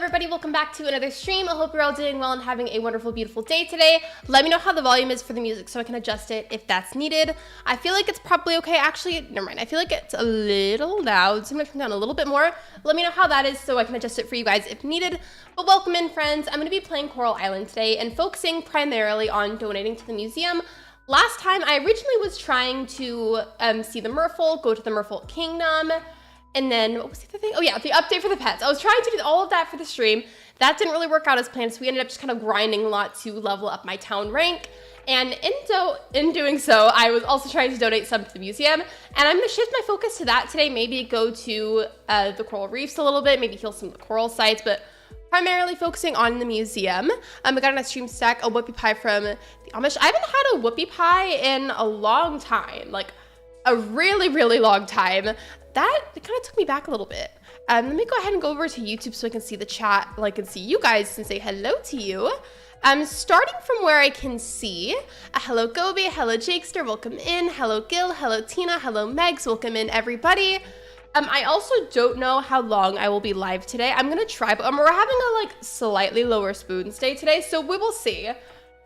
everybody, welcome back to another stream. I hope you're all doing well and having a wonderful, beautiful day today. Let me know how the volume is for the music so I can adjust it if that's needed. I feel like it's probably okay. Actually, never mind. I feel like it's a little loud, so I'm gonna turn down a little bit more. Let me know how that is so I can adjust it for you guys if needed. But welcome in, friends. I'm gonna be playing Coral Island today and focusing primarily on donating to the museum. Last time, I originally was trying to see the Merfolk, go to the Merfolk Kingdom, and then, what was the other thing? Oh yeah, the update for the pets. I was trying to do all of that for the stream. That didn't really work out as planned, so we ended up just kind of grinding a lot to level up my town rank. And in doing so, I was also trying to donate some to the museum. And I'm gonna shift my focus to that today, maybe go to the coral reefs a little bit, maybe heal some of the coral sites, but primarily focusing on the museum. I got on a stream stack, a whoopie pie from the Amish. I haven't had a whoopie pie in a long time, like a really, really long time. That kind of took me back a little bit. Let me go ahead and go over to YouTube so I can see the chat, like, and see you guys and say hello to you. Starting from where I can see, hello Gobi, hello Jakester, welcome in, hello Gil, hello Tina, hello Megs, welcome in everybody. I also don't know how long I will be live today. I'm gonna try, but we're having a like slightly lower spoons day today, so we will see.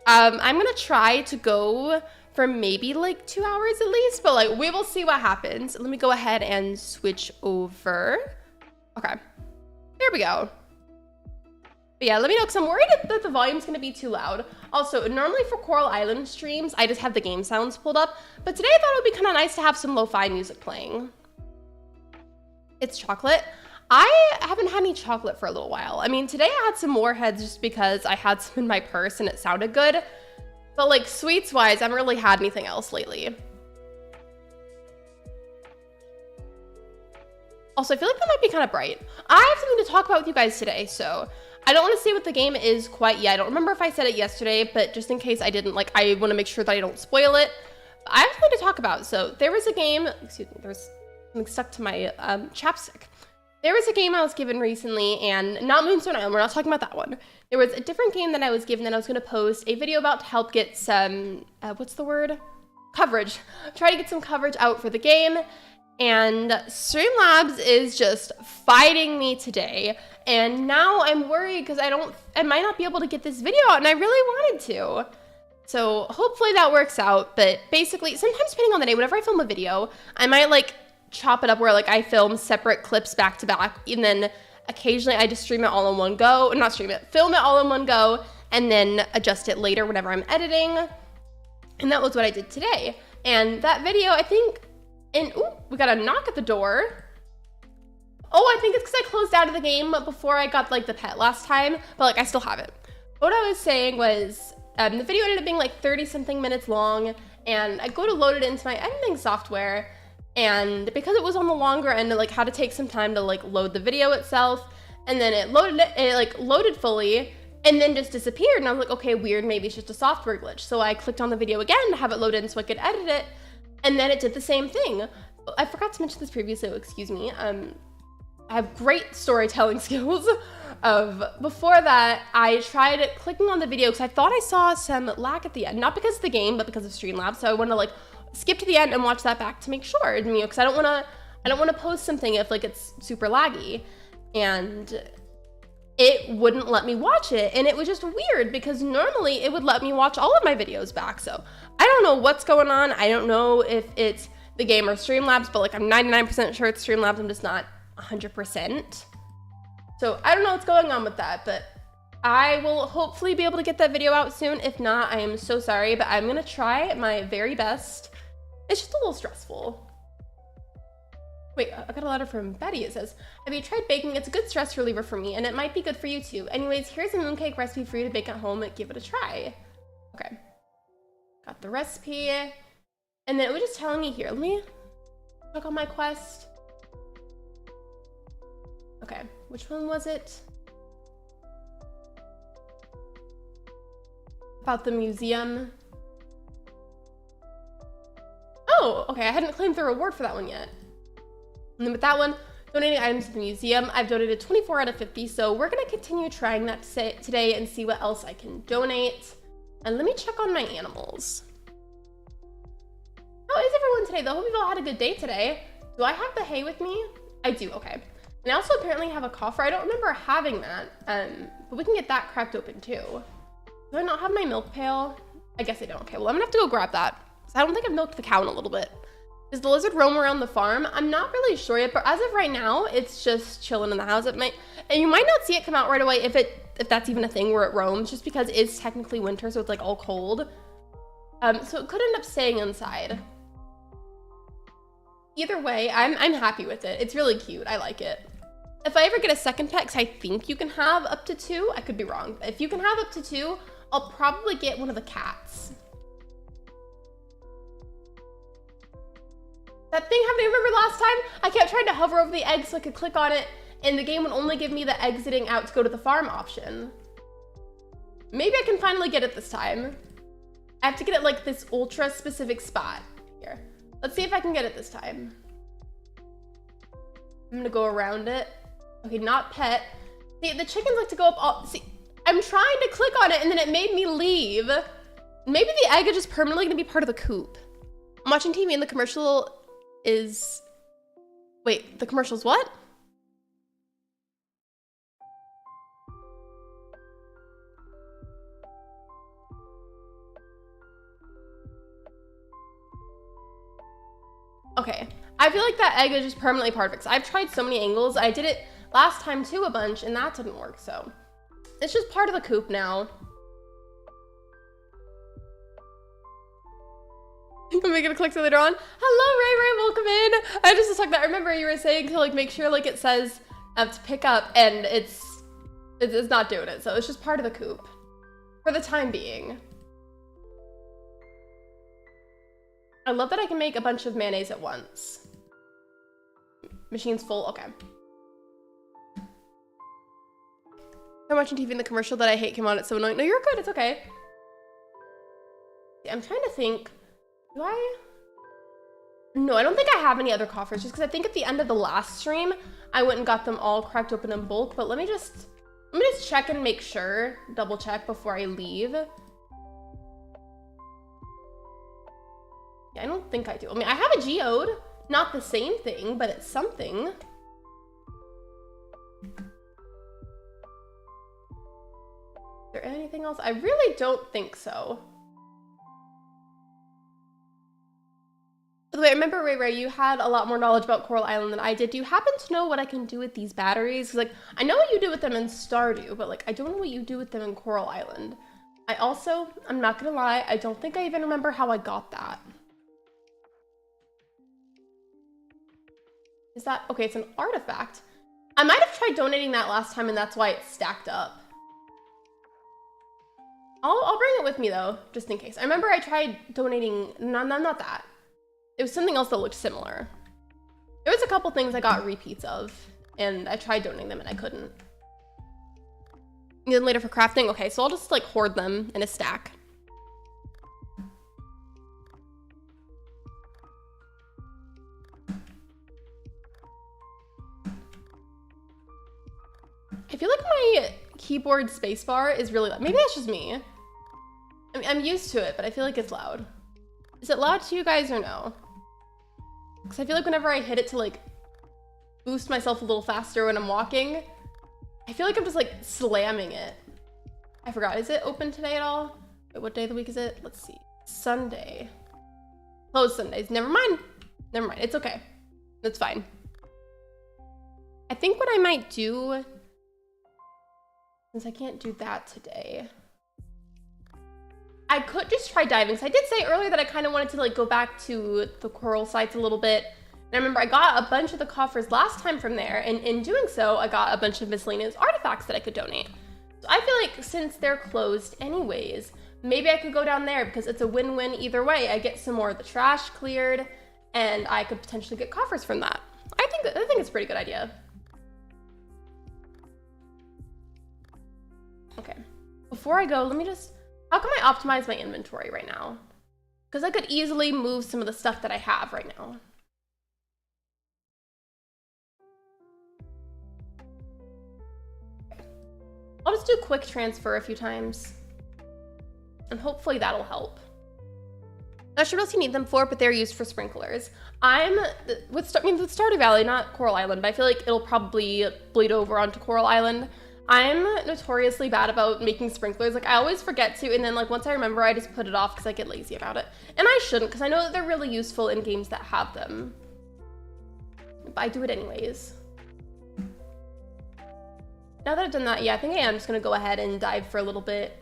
I'm gonna try to go for maybe like 2 hours at least, but like we will see what happens. Let me go ahead and switch over. Okay, there we go. But yeah, let me know, because I'm worried that the volume's gonna be too loud. Also, normally for Coral Island streams, I just have the game sounds pulled up, but today I thought it would be kind of nice to have some lo-fi music playing. It's chocolate. I haven't had any chocolate for a little while. I mean, today I had some Warheads just because I had some in my purse and it sounded good. But like sweets wise, I haven't really had anything else lately. Also, I feel like that might be kind of bright. I have something to talk about with you guys today, so I don't want to say what the game is quite yet. I don't remember if I said it yesterday, but just in case I didn't, like, I want to make sure that I don't spoil it. I have something to talk about. So there was a game, excuse me, there was something stuck to my chapstick. There was a game I was given recently, and not Moonstone Island, we're not talking about that one. There was a different game that I was given that I was going to post a video about to help get some, what's the word? Coverage. Try to get some coverage out for the game. And Streamlabs is just fighting me today. And now I'm worried because I might not be able to get this video out, and I really wanted to. So hopefully that works out. But basically, sometimes depending on the day, whenever I film a video, I might like chop it up where like I film separate clips back to back, and then occasionally I just stream it all in one go, not stream it, film it all in one go, and then adjust it later whenever I'm editing. And that was what I did today. And that video, I think, and ooh, we got a knock at the door. Oh, I think it's because I closed out of the game before I got like the pet last time, but like I still have it. What I was saying was the video ended up being like 30 something minutes long, and I go to load it into my editing software. And because it was on the longer end, it like had to take some time to like load the video itself, and then it like loaded fully and then just disappeared. And I was like, okay, weird, maybe it's just a software glitch. So I clicked on the video again to have it load in so I could edit it, and then it did the same thing. I forgot to mention this previously, excuse me. I have great storytelling skills. Before that, I tried clicking on the video because I thought I saw some lag at the end, not because of the game, but because of Streamlabs. So I wanted to like skip to the end and watch that back to make sure, you know, because I don't want to post something if like it's super laggy, and it wouldn't let me watch it. And it was just weird because normally it would let me watch all of my videos back. So I don't know what's going on. I don't know if it's the game or Streamlabs, but like I'm 99% sure it's Streamlabs. I'm just not 100%. So I don't know what's going on with that, but I will hopefully be able to get that video out soon. If not, I am so sorry, but I'm gonna try my very best. It's just a little stressful. Wait, I got a letter from Betty. It says, have you tried baking? It's a good stress reliever for me, and it might be good for you too. Anyways, here's a mooncake recipe for you to bake at home. Give it a try. Okay. Got the recipe. And then it was just telling me here. Let me click on my quest. Okay, which one was it? About the museum. Oh, okay, I hadn't claimed the reward for that one yet. And then with that one, donating items to the museum, I've donated 24 out of 50, so we're gonna continue trying that today and see what else I can donate. And let me check on my animals. How is everyone today though? Hope you've all had a good day today. Do I have the hay with me? I do, okay. And I also apparently have a coffer. I don't remember having that, but we can get that cracked open too. Do I not have my milk pail? I guess I don't. Okay, well, I'm gonna have to go grab that. I don't think I've milked the cow in a little bit. Does the lizard roam around the farm? I'm not really sure yet, but as of right now, it's just chilling in the house. And you might not see it come out right away if that's even a thing where it roams, just because it's technically winter, so it's like all cold. So it could end up staying inside. Either way, I'm happy with it. It's really cute. I like it. If I ever get a second pet, because I think you can have up to 2, I could be wrong. But if you can have up to 2, I'll probably get one of the cats. That thing happened, remember last time? I kept trying to hover over the egg so I could click on it, and the game would only give me the exiting out to go to the farm option. Maybe I can finally get it this time. I have to get it like this ultra specific spot. Here, let's see if I can get it this time. I'm gonna go around it. Okay, not pet. See, the chickens like to go up all, see, I'm trying to click on it and then it made me leave. Maybe the egg is just permanently gonna be part of the coop. I'm watching TV and the commercial is, wait, the commercial's what? Okay, I feel like that egg is just permanently part of it. 'Cause I've tried so many angles. I did it last time too a bunch and that didn't work, so. It's just part of the coop now. Am I gonna click later on? Hello, Ray, welcome in. I just was talking about, I remember you were saying to like make sure like it says to pick up, and it's not doing it. So it's just part of the coop for the time being. I love that I can make a bunch of mayonnaise at once. Machine's full, okay. I'm watching TV in the commercial that I hate came on, it's so annoying. No, you're good, it's okay. I'm trying to think, do I? No, I don't think I have any other coffers, just because I think at the end of the last stream, I went and got them all cracked open in bulk, but let me just check and make sure, double check before I leave. Yeah, I don't think I do. I mean, I have a geode, not the same thing, but it's something. Is there anything else? I really don't think so. By the way, I remember, Ray, you had a lot more knowledge about Coral Island than I did. Do you happen to know what I can do with these batteries? 'Cause, like, I know what you do with them in Stardew, but like, I don't know what you do with them in Coral Island. I'm not gonna lie, I don't think I even remember how I got that. Is that, okay, it's an artifact. I might have tried donating that last time and that's why it's stacked up. I'll bring it with me though, just in case. I remember I tried donating, no, not that. It was something else that looked similar. There was a couple things I got repeats of and I tried donating them and I couldn't. Need them later for crafting? Okay, so I'll just like hoard them in a stack. I feel like my keyboard spacebar is really loud. Maybe that's just me. I mean, I'm used to it, but I feel like it's loud. Is it loud to you guys or no? Because I feel like whenever I hit it to like boost myself a little faster when I'm walking, I feel like I'm just like slamming it. I forgot, is it open today at all? Wait, what day of the week is it? Let's see. Sunday. Closed Sundays. Never mind. Never mind. It's okay. That's fine. I think what I might do, since I can't do that today, I could just try diving. So I did say earlier that I kind of wanted to like go back to the coral sites a little bit. And I remember I got a bunch of the coffers last time from there, and in doing so, I got a bunch of miscellaneous artifacts that I could donate. So I feel like since they're closed anyways, maybe I could go down there because it's a win-win either way. I get some more of the trash cleared, and I could potentially get coffers from that. I think it's a pretty good idea. Okay, before I go, let me just, how can I optimize my inventory right now? Because I could easily move some of the stuff that I have right now. Okay. I'll just do quick transfer a few times, and hopefully that'll help. Not sure what else you need them for, but they're used for sprinklers. With Stardew Valley, not Coral Island, but I feel like it'll probably bleed over onto Coral Island. I'm notoriously bad about making sprinklers. Like, I always forget to, and then like once I remember, I just put it off because I get lazy about it. And I shouldn't, because I know that they're really useful in games that have them. But I do it anyways. Now that I've done that, yeah, I think I am just gonna go ahead and dive for a little bit.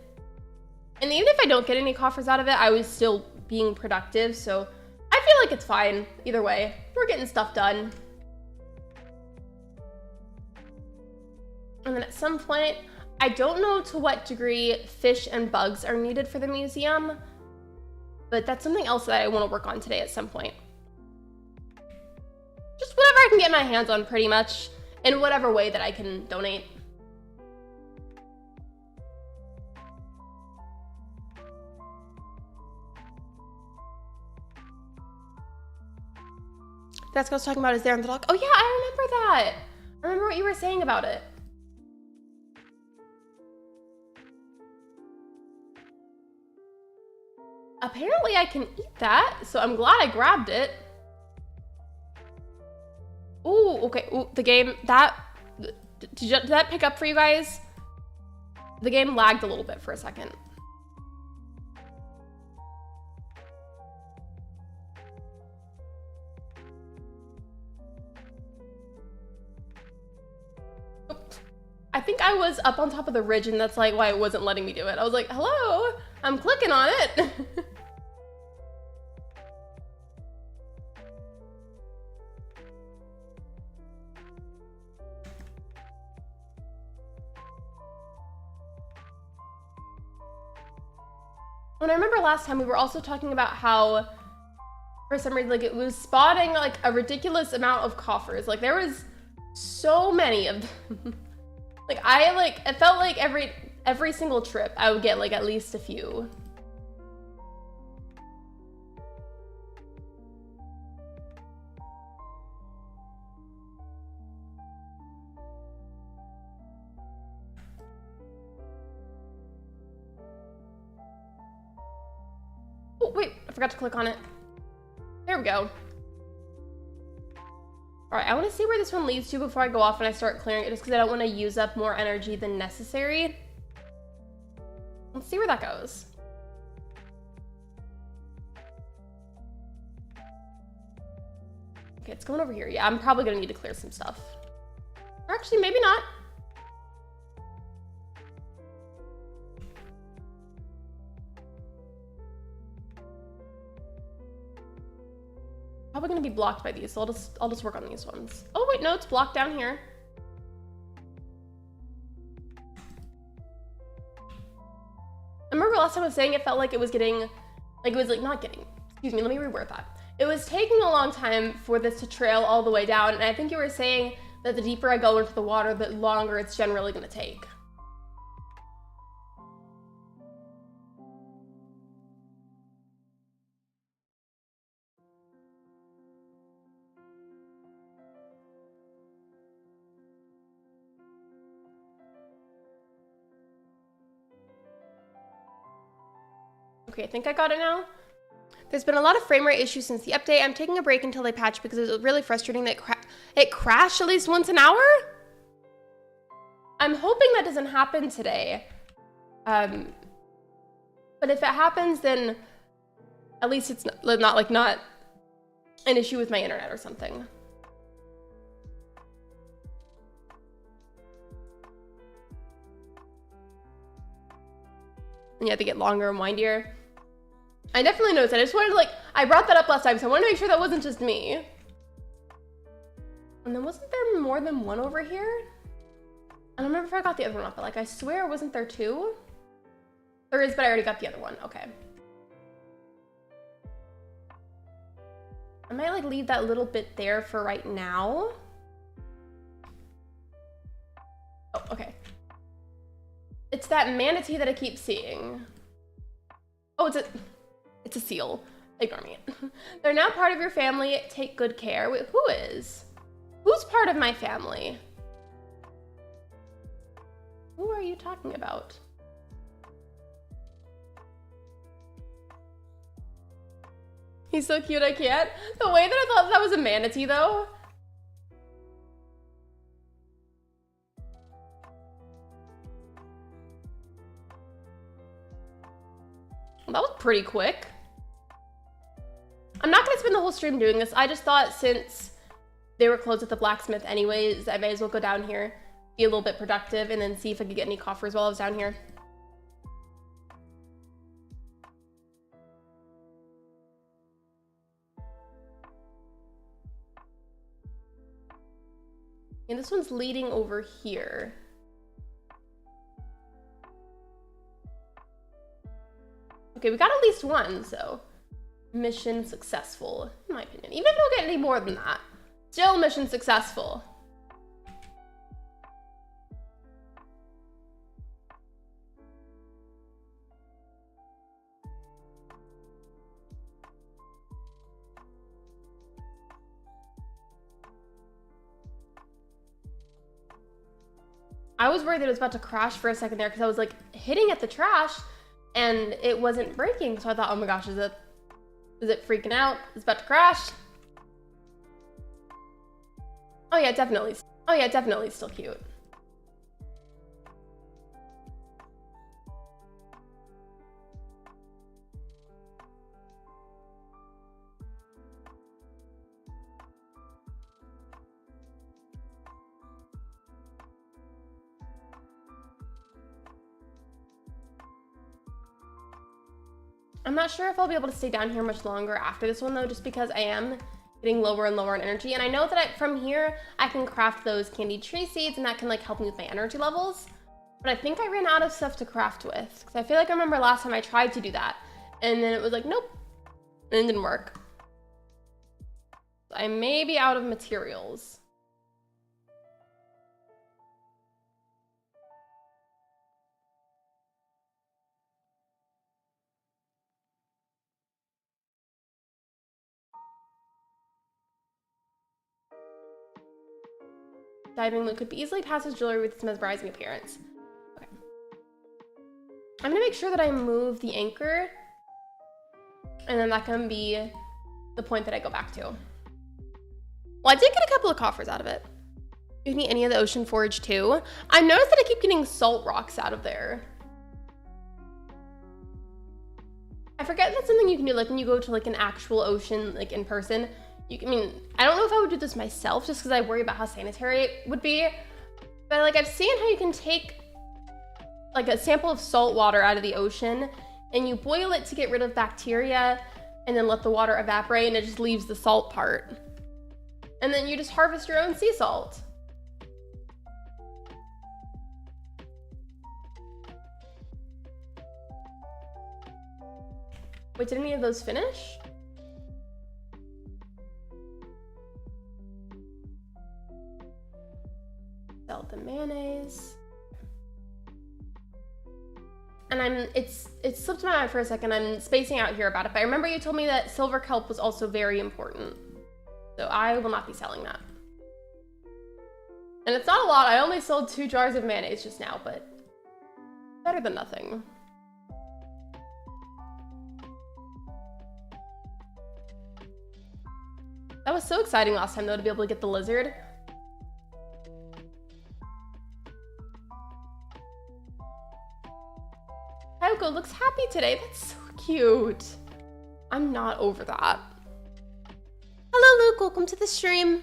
And even if I don't get any coffers out of it, I was still being productive, so I feel like it's fine either way. We're getting stuff done. And then at some point, I don't know to what degree fish and bugs are needed for the museum, but that's something else that I want to work on today at some point. Just whatever I can get my hands on, pretty much, in whatever way that I can donate. That's what I was talking about, is there on the dock. Oh yeah, I remember that. I remember what you were saying about it. Apparently I can eat that, so I'm glad I grabbed it. Ooh, okay. Ooh, the game, did that pick up for you guys? The game lagged a little bit for a second. I think I was up on top of the ridge, and that's like why it wasn't letting me do it. I was like, hello, I'm clicking on it. And I remember last time we were also talking about how, for some reason, like it was spawning like a ridiculous amount of coffers. Like there was so many of them. Like it felt like every single trip I would get like at least a few. Oh wait, I forgot to click on it. There we go. All right, I want to see where this one leads to before I go off and I start clearing it, just because I don't want to use up more energy than necessary. Let's see where that goes. Okay, it's going over here. Yeah, I'm probably going to need to clear some stuff. Or actually, maybe not. Probably gonna be blocked by these, so I'll just work on these ones. Oh wait, no, it's blocked down here. I remember last time I was saying it felt like it was getting, like it was like not getting, excuse me, let me reword that. It was taking a long time for this to trail all the way down, and I think you were saying that the deeper I go into the water, the longer it's generally gonna take. Okay, I think I got it now. There's been a lot of frame rate issues since the update. I'm taking a break until they patch because it was really frustrating that it crashed at least once an hour. I'm hoping that doesn't happen today. But if it happens, then at least it's not an issue with my internet or something. And you have to get longer and windier. I definitely noticed that. I just wanted to I brought that up last time, so I wanted to make sure that wasn't just me. And then wasn't there more than one over here? I don't remember if I got the other one up, but I swear, wasn't there two? There is, but I already got the other one. Okay. I might leave that little bit there for right now. Oh, okay. It's that manatee that I keep seeing. Oh, it's a seal. Ignore me. They're now part of your family. Take good care. Wait, who is? Who's part of my family? Who are you talking about? He's so cute, I can't. The way that I thought that was a manatee, though. That was pretty quick. I'm not gonna spend the whole stream doing this. I just thought since they were closed at the blacksmith anyways, I may as well go down here, be a little bit productive, and then see if I could get any coffers while I was down here. And this one's leading over here. Okay, we got at least one, so mission successful, in my opinion. Even if we don't get any more than that, still mission successful. I was worried that it was about to crash for a second there because I was like hitting at the trash and it wasn't breaking. So I thought, oh my gosh, is it freaking out? It's about to crash. Oh yeah, definitely. Oh yeah, definitely still cute. I'm not sure if I'll be able to stay down here much longer after this one though, just because I am getting lower and lower in energy. And I know that from here, I can craft those candied tree seeds and that can like help me with my energy levels. But I think I ran out of stuff to craft with. Because I feel like I remember last time I tried to do that. And then it was like, nope. And it didn't work. I may be out of materials. Diving Luke could easily pass his jewelry with its mesmerizing appearance. Okay. I'm gonna make sure that I move the anchor, and then that can be the point that I go back to. Well, I did get a couple of coffers out of it. You need any of the ocean forage too? I noticed that I keep getting salt rocks out of there. I forget that's something you can do, like when you go to like an actual ocean, like in person. I mean, I don't know if I would do this myself just because I worry about how sanitary it would be, but like I've seen how you can take like a sample of salt water out of the ocean and you boil it to get rid of bacteria and then let the water evaporate and it just leaves the salt part. And then you just harvest your own sea salt. Wait, did any of those finish? Sell the mayonnaise. And it's slipped my mind for a second. I'm spacing out here about it, but I remember you told me that silver kelp was also very important. So I will not be selling that. And it's not a lot. I only sold 2 jars of mayonnaise just now, but better than nothing. That was so exciting last time though to be able to get the lizard. Hyoko looks happy today. That's so cute. I'm not over that. Hello, Luke. Welcome to the stream.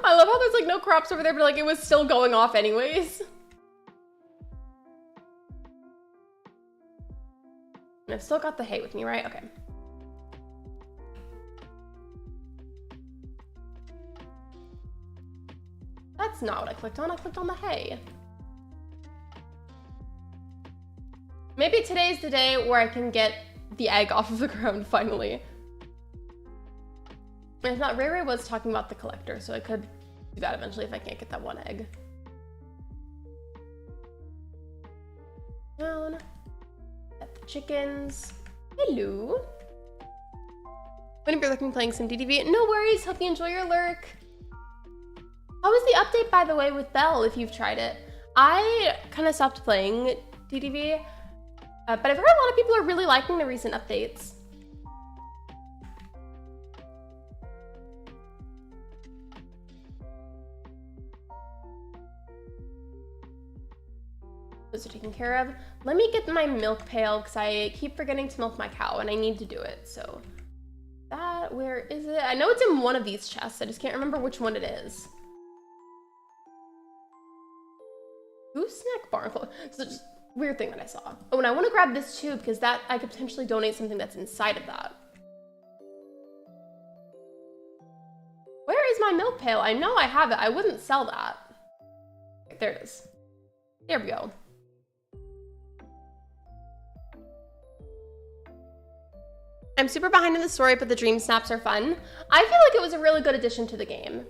I love how there's like no crops over there, but like it was still going off anyways. And I've still got the hay with me, right? Okay. That's not what I clicked on. I clicked on the hay. Maybe today's the day where I can get the egg off of the ground finally. And if not, Ray Ray was talking about the collector, so I could do that eventually if I can't get that one egg. Down. At the chickens. Hello. Whenever you're looking playing some DDV, no worries. Hope you enjoy your lurk. How was the update, by the way, with Belle, if you've tried it? I kind of stopped playing DDV But I've heard a lot of people are really liking the recent updates. Those are taken care of. Let me get my milk pail because I keep forgetting to milk my cow and I need to do it. So that, where is it? I know it's in one of these chests. I just can't remember which one it is. Gooseneck barnacle. So just weird thing that I saw. Oh, and I want to grab this too because that I could potentially donate something that's inside of that. Where is my milk pail? I know I have it. I wouldn't sell that. Okay, there it is. There we go. I'm super behind in the story, but the dream snaps are fun. I feel like it was a really good addition to the game.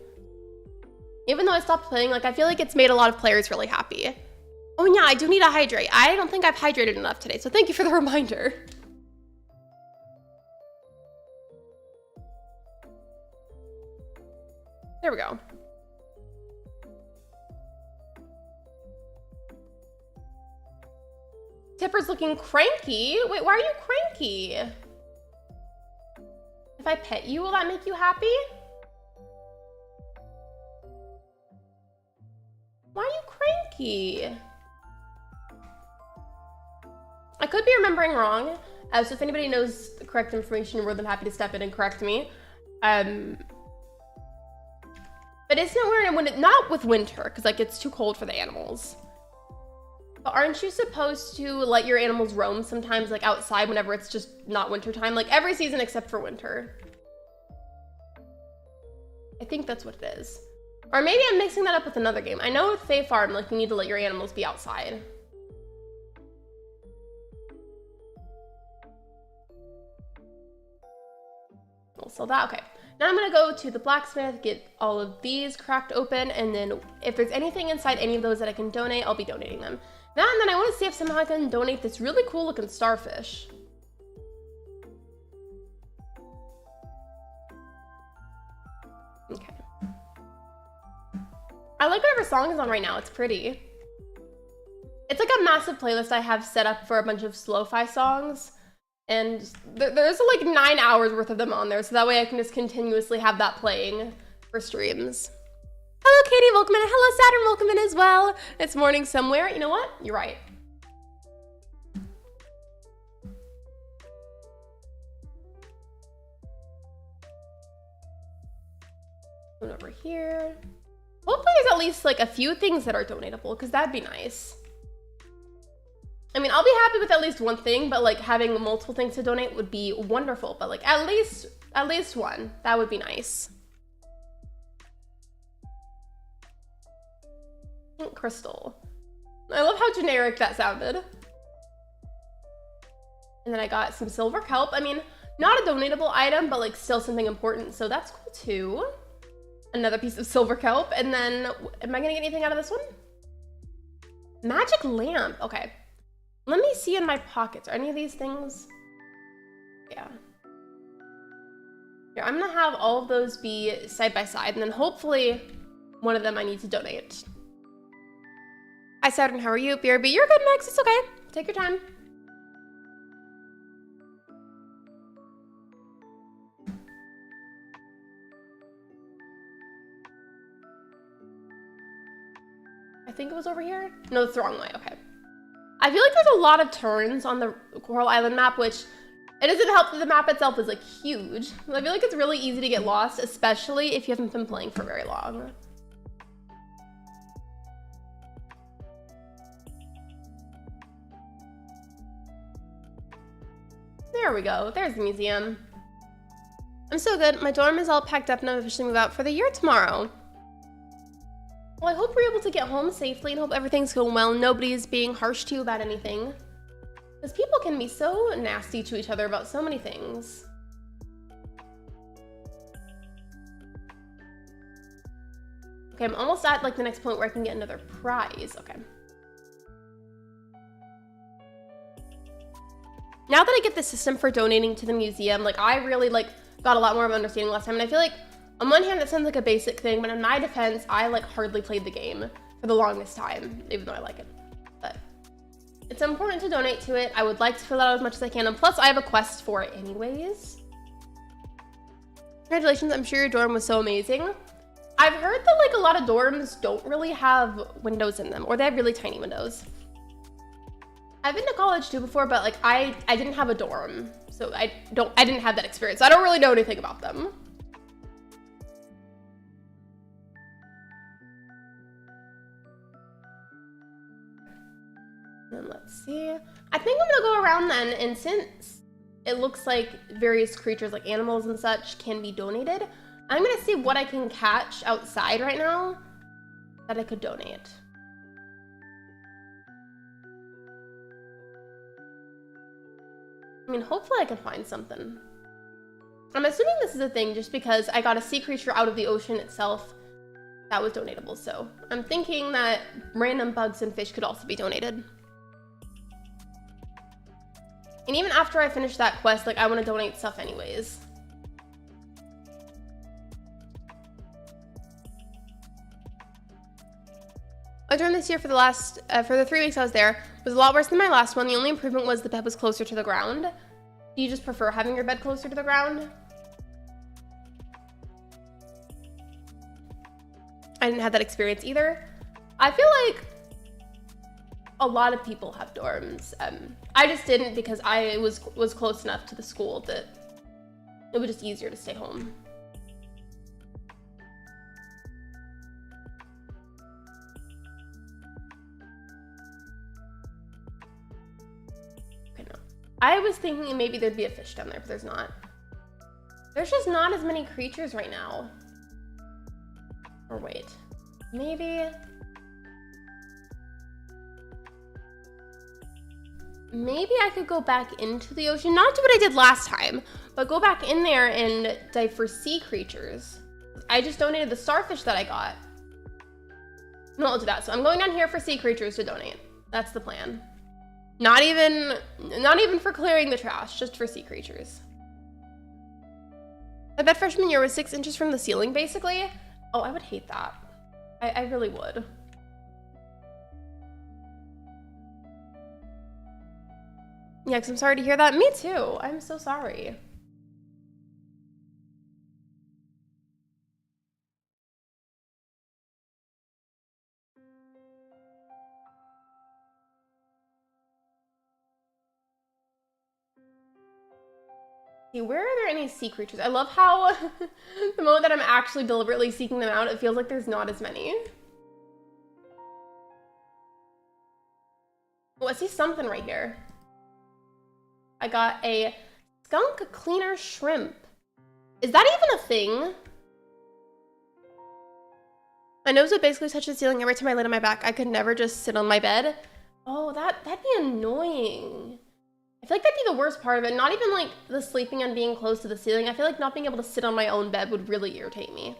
Even though I stopped playing, like I feel like it's made a lot of players really happy. Oh yeah, I do need to hydrate. I don't think I've hydrated enough today, so thank you for the reminder. There we go. Tipper's looking cranky. Wait, why are you cranky? If I pet you, will that make you happy? Why are you cranky? I could be remembering wrong. So if anybody knows the correct information, you're more than happy to step in and correct me. But isn't it weird when not with winter, because like it's too cold for the animals. But aren't you supposed to let your animals roam sometimes, like outside whenever it's just not winter time? Like every season except for winter. I think that's what it is. Or maybe I'm mixing that up with another game. I know with Fae Farm, like you need to let your animals be outside. We'll sell that, okay. Now I'm gonna go to the blacksmith, get all of these cracked open, and then if there's anything inside any of those that I can donate, I'll be donating them. That, and then I want to see if somehow I can donate this really cool looking starfish. Okay. I like whatever song is on right now. It's pretty. It's like a massive playlist I have set up for a bunch of lo-fi songs. And there's like 9 hours worth of them on there. So that way I can just continuously have that playing for streams. Hello, Katie, welcome in. Hello, Saturn, welcome in as well. It's morning somewhere. You know what? You're right. Going over here. Hopefully there's at least like a few things that are donatable, because that'd be nice. I mean, I'll be happy with at least one thing, but like having multiple things to donate would be wonderful. But like at least one, that would be nice. Crystal. I love how generic that sounded. And then I got some silver kelp. I mean, not a donatable item, but like still something important. So that's cool too. Another piece of silver kelp. And then, am I gonna get anything out of this one? Magic lamp. Okay. Let me see in my pockets. Are any of these things? Yeah. Here, I'm gonna have all of those be side by side, and then hopefully one of them I need to donate. Hi, Saturn, how are you? BRB, you're good, Max. It's okay. Take your time. I think it was over here. No, it's the wrong way. Okay. I feel like there's a lot of turns on the Coral Island map, which it doesn't help that the map itself is like huge. I feel like it's really easy to get lost, especially if you haven't been playing for very long. There we go. There's the museum. I'm so good. My dorm is all packed up and I'm officially move out for the year tomorrow. Well, I hope we're able to get home safely and hope everything's going well. Nobody is being harsh to you about anything. Because people can be so nasty to each other about so many things. Okay, I'm almost at like the next point where I can get another prize. Okay. Now that I get the system for donating to the museum, like I really like got a lot more of an understanding last time. And I feel like on one hand, that sounds like a basic thing, but in my defense, I like hardly played the game for the longest time, even though I like it. But It's important to donate to it. I would like to fill out as much as I can, and plus I have a quest for it anyways. Congratulations, I'm sure your dorm was so amazing. I've heard that like a lot of dorms don't really have windows in them, or they have really tiny windows. I've been to college too before, but like I didn't have a dorm, so I didn't have that experience. I don't really know anything about them. And let's see. I think I'm gonna go around then, and since it looks like various creatures like animals and such can be donated, I'm gonna see what I can catch outside right now that I could donate. I mean, hopefully I can find something. I'm assuming this is a thing just because I got a sea creature out of the ocean itself that was donatable, so I'm thinking that random bugs and fish could also be donated. And even after I finish that quest, like I want to donate stuff anyways. I joined this year for the 3 weeks I was there. It was a lot worse than my last one. The only improvement was the bed was closer to the ground. Do you just prefer having your bed closer to the ground? I didn't have that experience either. I feel like a lot of people have dorms. I just didn't because I was close enough to the school that it was just easier to stay home. Okay, no. I was thinking maybe there'd be a fish down there, but there's not. There's just not as many creatures right now. Or wait, maybe I could go back into the ocean, not do what I did last time, but go back in there and dive for sea creatures. I just donated the starfish that I got. No, I'll do that. So I'm going down here for sea creatures to donate. That's the plan. Not even for clearing the trash, just for sea creatures. I bet freshman year was 6 inches from the ceiling, basically. Oh, I would hate that. I really would. Yeah, because I'm sorry to hear that. Me too. I'm so sorry. See, where are there any sea creatures? I love how the moment that I'm actually deliberately seeking them out, it feels like there's not as many. Oh, I see something right here. I got a skunk cleaner shrimp. Is that even a thing? My nose would basically touch the ceiling every time I laid on my back. I could never just sit on my bed. Oh, that'd be annoying. I feel like that'd be the worst part of it. Not even like the sleeping and being close to the ceiling. I feel like not being able to sit on my own bed would really irritate me.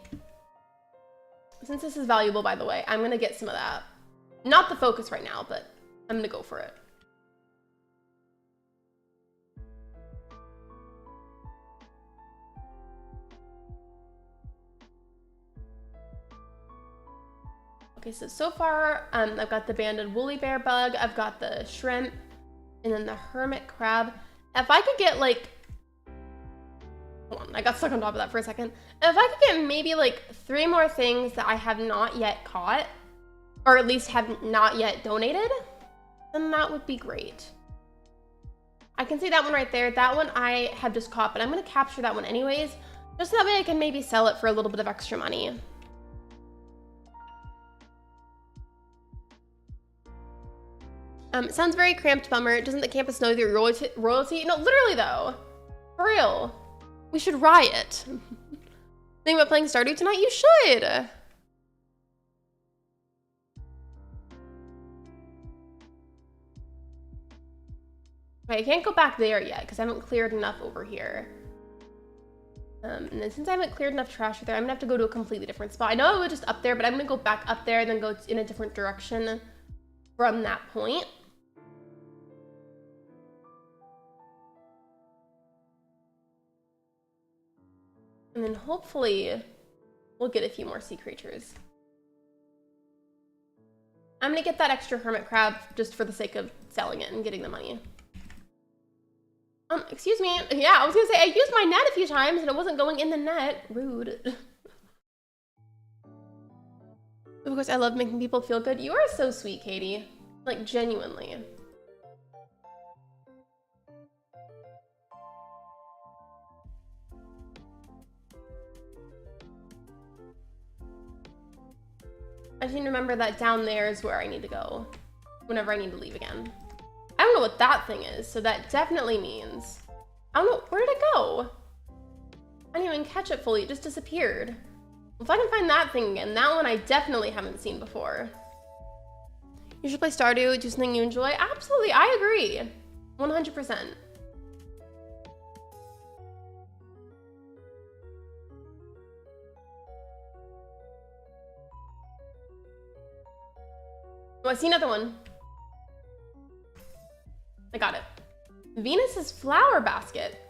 Since this is valuable, by the way, I'm gonna get some of that. Not the focus right now, but I'm gonna go for it. Okay, so far, I've got the banded woolly bear bug, I've got the shrimp, and then the hermit crab. If I could get like, hold on, I got stuck on top of that for a second. If I could get maybe like 3 more things that I have not yet caught, or at least have not yet donated, then that would be great. I can see that one right there. That one I have just caught, but I'm gonna capture that one anyways, just so that way I can maybe sell it for a little bit of extra money. It sounds very cramped, bummer. Doesn't the campus know your royalty? No, literally though. For real. We should riot. Think about playing Stardew tonight? You should. Okay, I can't go back there yet because I haven't cleared enough over here. And then since I haven't cleared enough trash there, I'm gonna have to go to a completely different spot. I know I was just up there, but I'm gonna go back up there and then go in a different direction from that point. And then hopefully we'll get a few more sea creatures. I'm gonna get that extra hermit crab just for the sake of selling it and getting the money. Excuse me. Yeah, I was gonna say, I used my net a few times and it wasn't going in the net. Rude. Of course, I love making people feel good. You are so sweet, Katie. Like, genuinely. I just need to remember that down there is where I need to go whenever I need to leave again. I don't know what that thing is, so that definitely means... I don't know, where did it go? I didn't even catch it fully, it just disappeared. If I can find that thing again, that one I definitely haven't seen before. You should play Stardew, do something you enjoy. Absolutely, I agree. 100%. Oh, I see another one. I got it. Venus's flower basket.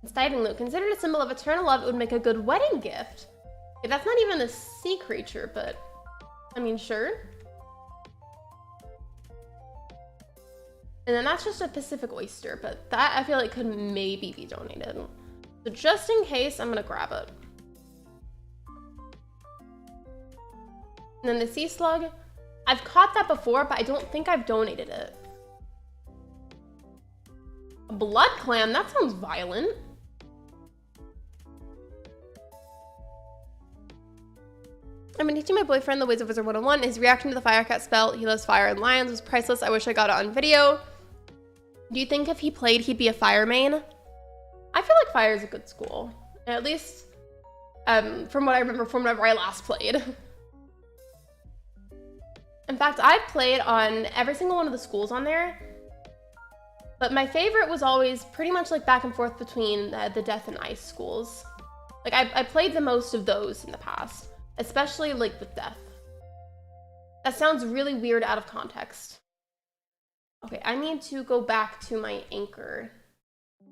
It's diving loop. Considered a symbol of eternal love, it would make a good wedding gift. Okay, that's not even a sea creature, but I mean, sure. And then that's just a Pacific oyster, but that I feel like could maybe be donated. So just in case, I'm gonna grab it. And then the sea slug. I've caught that before, but I don't think I've donated it. A blood clam? That sounds violent. I've been teaching my boyfriend the ways of Wizard 101. His reaction to the Firecat spell, he loves fire and lions, was priceless. I wish I got it on video. Do you think if he played, he'd be a fire main? I feel like fire is a good school. At least from what I remember from whenever I last played. In fact, I've played on every single one of the schools on there, but my favorite was always pretty much like back and forth between the Death and Ice schools. Like I played the most of those in the past, especially like with Death. That sounds really weird out of context. Okay, I need to go back to my anchor.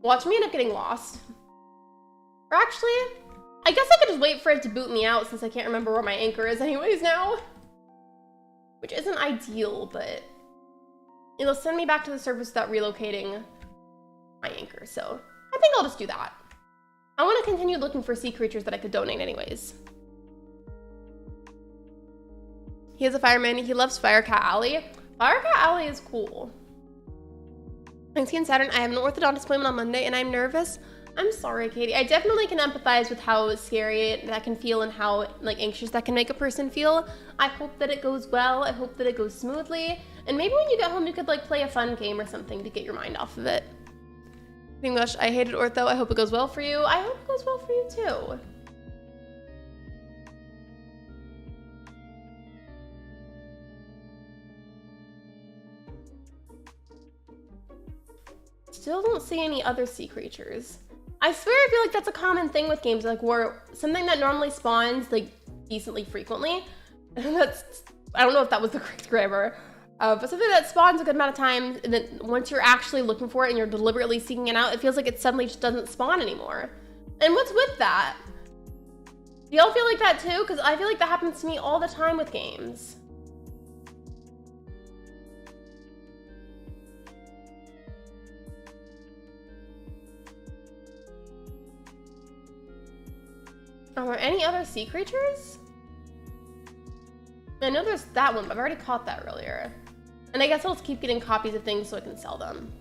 Watch me end up getting lost. Or actually, I guess I could just wait for it to boot me out since I can't remember where my anchor is anyways now. Which isn't ideal, but it'll send me back to the surface without relocating my anchor. So I think I'll just do that. I want to continue looking for sea creatures that I could donate anyways. He is a fireman. He loves Firecat Alley. Firecat Alley is cool. Thanks again, Saturn. I have an orthodontist appointment on Monday and I'm nervous. I'm sorry, Katie. I definitely can empathize with how scary that can feel and how like anxious that can make a person feel. I hope that it goes well. I hope that it goes smoothly. And maybe when you get home, you could like play a fun game or something to get your mind off of it. English, I hated ortho. I hope it goes well for you. I hope it goes well for you too. Still don't see any other sea creatures. I swear I feel like that's a common thing with games, like where something that normally spawns like decently frequently, that's, I don't know if that was the correct grammar, but something that spawns a good amount of times, and then once you're actually looking for it and you're deliberately seeking it out, it feels like it suddenly just doesn't spawn anymore. And what's with that? Do y'all feel like that too? Because I feel like that happens to me all the time with games. Are there any other sea creatures? I know there's that one, but I've already caught that earlier. And I guess I'll just keep getting copies of things so I can sell them.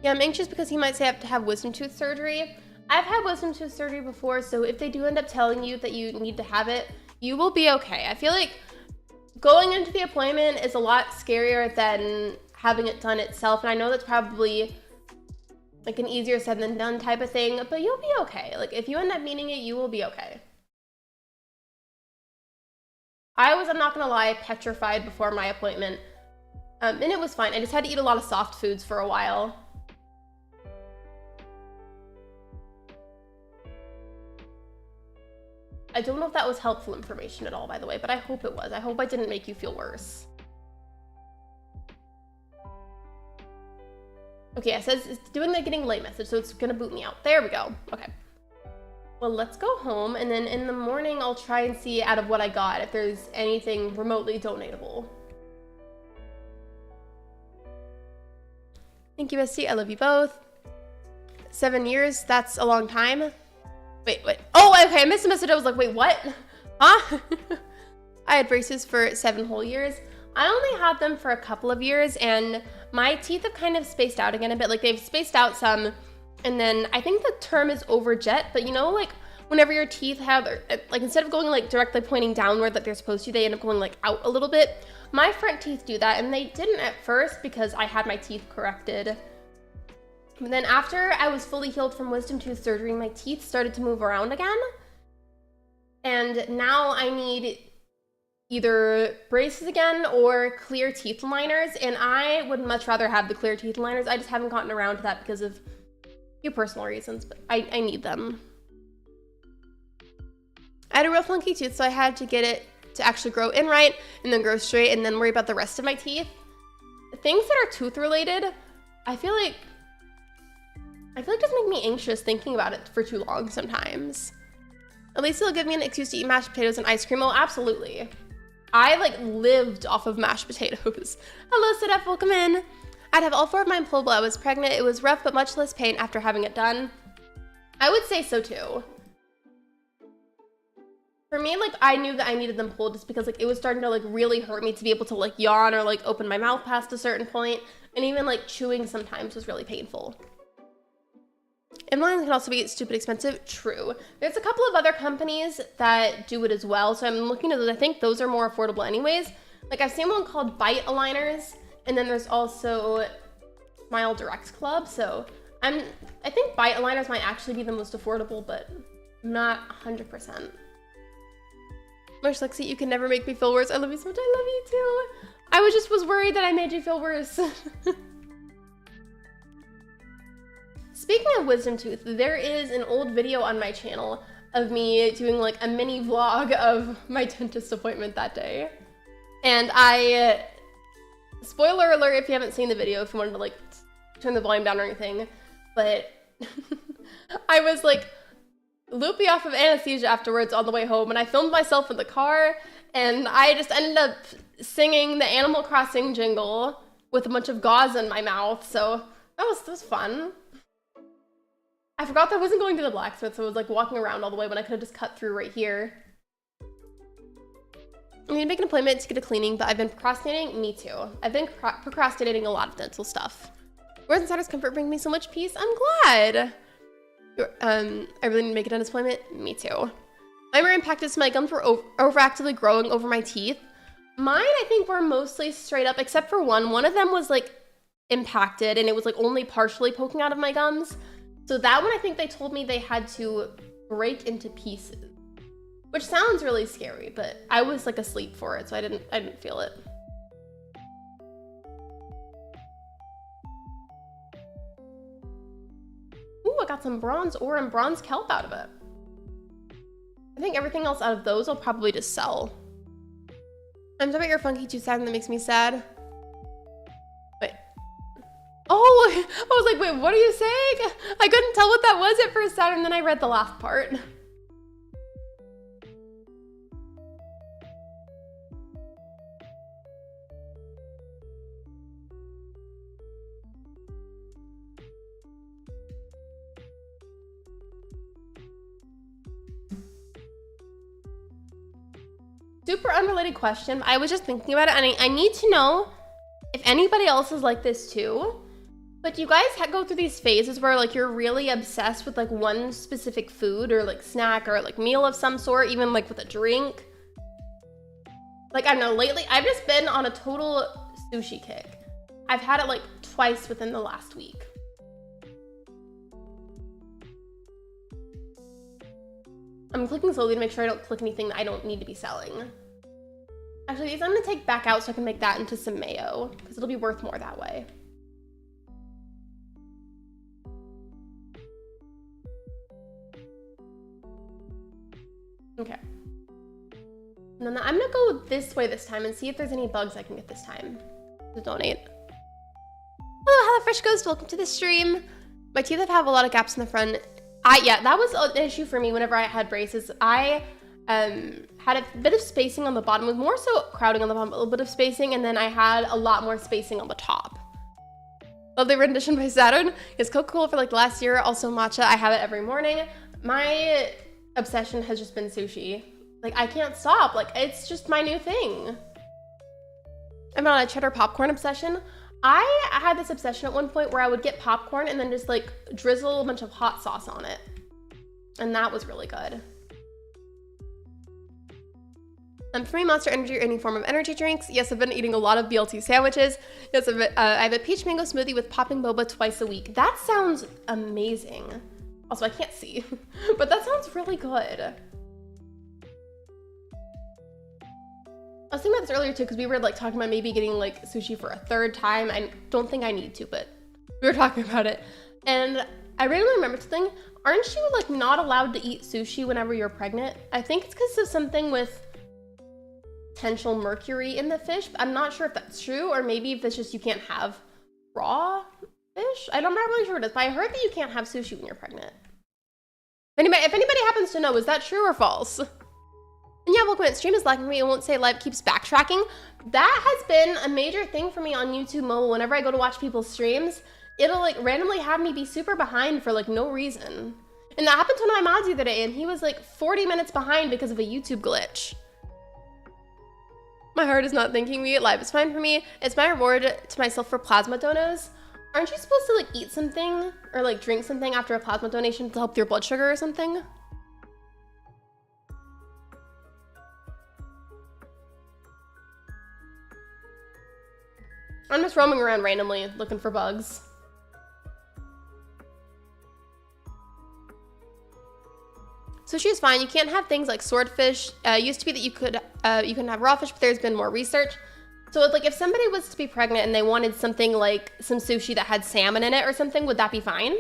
Yeah, I'm anxious because he might say I have to have wisdom tooth surgery. I've had wisdom tooth surgery before, so if they do end up telling you that you need to have it, you will be okay. I feel like going into the appointment is a lot scarier than having it done itself, and I know that's probably like an easier said than done type of thing, but you'll be okay. Like if you end up needing it, you will be okay. I was, I'm not gonna lie, petrified before my appointment, and it was fine. I just had to eat a lot of soft foods for a while. I don't know if that was helpful information at all, by the way, but I hope it was. I hope I didn't make you feel worse. Okay, it says it's doing the getting late message, so it's gonna boot me out. There we go. Okay. Well, let's go home, and then in the morning, I'll try and see out of what I got if there's anything remotely donatable. Thank you, Misty. I love you both. 7 years, that's a long time. Wait. Oh, okay, I missed a message. I was like, wait, what? Huh? I had braces for 7 whole years. I only had them for a couple of years, and my teeth have kind of spaced out again a bit. Like, they've spaced out some, and then I think the term is overjet, but you know, like, whenever your teeth have, like, instead of going, like, directly pointing downward like they're supposed to, they end up going, like, out a little bit. My front teeth do that, and they didn't at first because I had my teeth corrected. But then after I was fully healed from wisdom tooth surgery, my teeth started to move around again. And now I need either braces again or clear teeth liners, and I would much rather have the clear teeth liners. I just haven't gotten around to that because of a few personal reasons, but I need them. I had a real funky tooth, so I had to get it to actually grow in right and then grow straight and then worry about the rest of my teeth. Things that are tooth related, I feel like just make me anxious thinking about it for too long sometimes. At least it'll give me an excuse to eat mashed potatoes and ice cream. Oh, absolutely. I like lived off of mashed potatoes. Hello, Sedef, welcome in. I'd have all 4 of mine pulled while I was pregnant. It was rough, but much less pain after having it done. I would say so too. For me, like, I knew that I needed them pulled just because, like, it was starting to, like, really hurt me to be able to, like, yawn or, like, open my mouth past a certain point. And even, like, chewing sometimes was really painful. Implants can also be stupid expensive. True. There's a couple of other companies that do it as well. So I'm looking at those. I think those are more affordable anyways. Like, I've seen one called Bite Aligners. And then there's also Smile Direct Club. So I think Bite Aligners might actually be the most affordable, but I'm not 100%. Much Lexi, you can never make me feel worse. I love you so much. I love you too. I was worried that I made you feel worse. Speaking of wisdom tooth, there is an old video on my channel of me doing like a mini vlog of my dentist appointment that day. And spoiler alert if you haven't seen the video, if you wanted to like turn the volume down or anything, but I was like loopy off of anesthesia afterwards on the way home, and I filmed myself in the car, and I just ended up singing the Animal Crossing jingle with a bunch of gauze in my mouth, so that was fun. I forgot that I wasn't going to the blacksmith, so I was like walking around all the way when I could have just cut through right here. I need to make an appointment to get a cleaning, but I've been procrastinating. Me too. I've been procrastinating a lot of dental stuff. Words and Saturn's comfort bring me so much peace. I'm glad. I really need to make a dentist appointment. Me too. Mine were impacted, so my gums were overactively growing over my teeth. Mine, I think, were mostly straight up, except for one. One of them was like impacted, and it was like only partially poking out of my gums. So that one, I think they told me they had to break into pieces, which sounds really scary, but I was like asleep for it, so I didn't feel it. Ooh, I got some bronze ore and bronze kelp out of it. I think everything else out of those I'll probably just sell. I'm talking about your funky tooth sound that makes me sad. Wait. Oh, I was like, wait, what are you saying? I couldn't tell what that was at first sound, and then I read the last part. Super unrelated question. I was just thinking about it, and I need to know if anybody else is like this too. But do you guys go through these phases where like you're really obsessed with like one specific food or like snack or like meal of some sort, even like with a drink? Like, I don't know, lately I've just been on a total sushi kick. I've had it like twice within the last week. I'm clicking slowly to make sure I don't click anything that I don't need to be selling. Actually, these I'm gonna take back out so I can make that into some mayo, because it'll be worth more that way. Okay. And then I'm gonna go this way this time and see if there's any bugs I can get this time to donate. Hello, Fresh Ghost, welcome to the stream. My teeth have a lot of gaps in the front Yeah, that was an issue for me whenever I had braces. I had a bit of spacing on the bottom, with more so crowding on the bottom, a little bit of spacing, and then I had a lot more spacing on the top. Lovely rendition by Saturn. It's Coca-Cola for like the last year, also matcha. I have it every morning. My obsession has just been sushi. Like, I can't stop. Like, it's just my new thing. I'm on a cheddar popcorn obsession. I had this obsession at one point where I would get popcorn and then just like drizzle a bunch of hot sauce on it. And that was really good. For me, Monster Energy or any form of energy drinks. Yes, I've been eating a lot of BLT sandwiches. Yes, I have a peach mango smoothie with popping boba twice a week. That sounds amazing. Also, I can't see, but that sounds really good. I was thinking about this earlier too, because we were like talking about maybe getting like sushi for a third time. I don't think I need to, but we were talking about it. And I randomly remembered something. Aren't you like not allowed to eat sushi whenever you're pregnant? I think it's because of something with potential mercury in the fish. I'm not sure if that's true, or maybe if it's just you can't have raw fish. I'm not really sure what it is, but I heard that you can't have sushi when you're pregnant. If anybody happens to know, is that true or false? And yeah, welcome in. Stream is lagging me. It won't say live, keeps backtracking. That has been a major thing for me on YouTube mobile. Whenever I go to watch people's streams, it'll like randomly have me be super behind for like no reason. And that happened to one of my mods the other day, and he was like 40 minutes behind because of a YouTube glitch. My heart is not thanking me. Live is fine for me. It's my reward to myself for plasma donos. Aren't you supposed to like eat something or like drink something after a plasma donation to help your blood sugar or something? I'm just roaming around randomly looking for bugs. Sushi is fine. You can't have things like swordfish. Used to be that you can have raw fish, but there's been more research. So it's like if somebody was to be pregnant and they wanted something like some sushi that had salmon in it or something, would that be fine?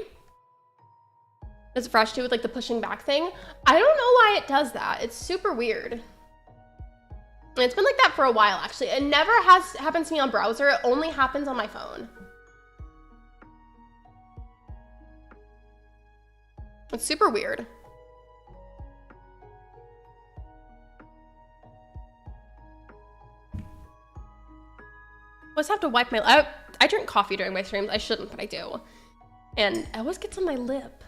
Does it fresh too with like the pushing back thing? I don't know why it does that. It's super weird. And it's been like that for a while actually. It never has happened to me on browser. It only happens on my phone. It's super weird. I always have to wipe my I drink coffee during my streams. I shouldn't, but I do. And it always gets on my lip.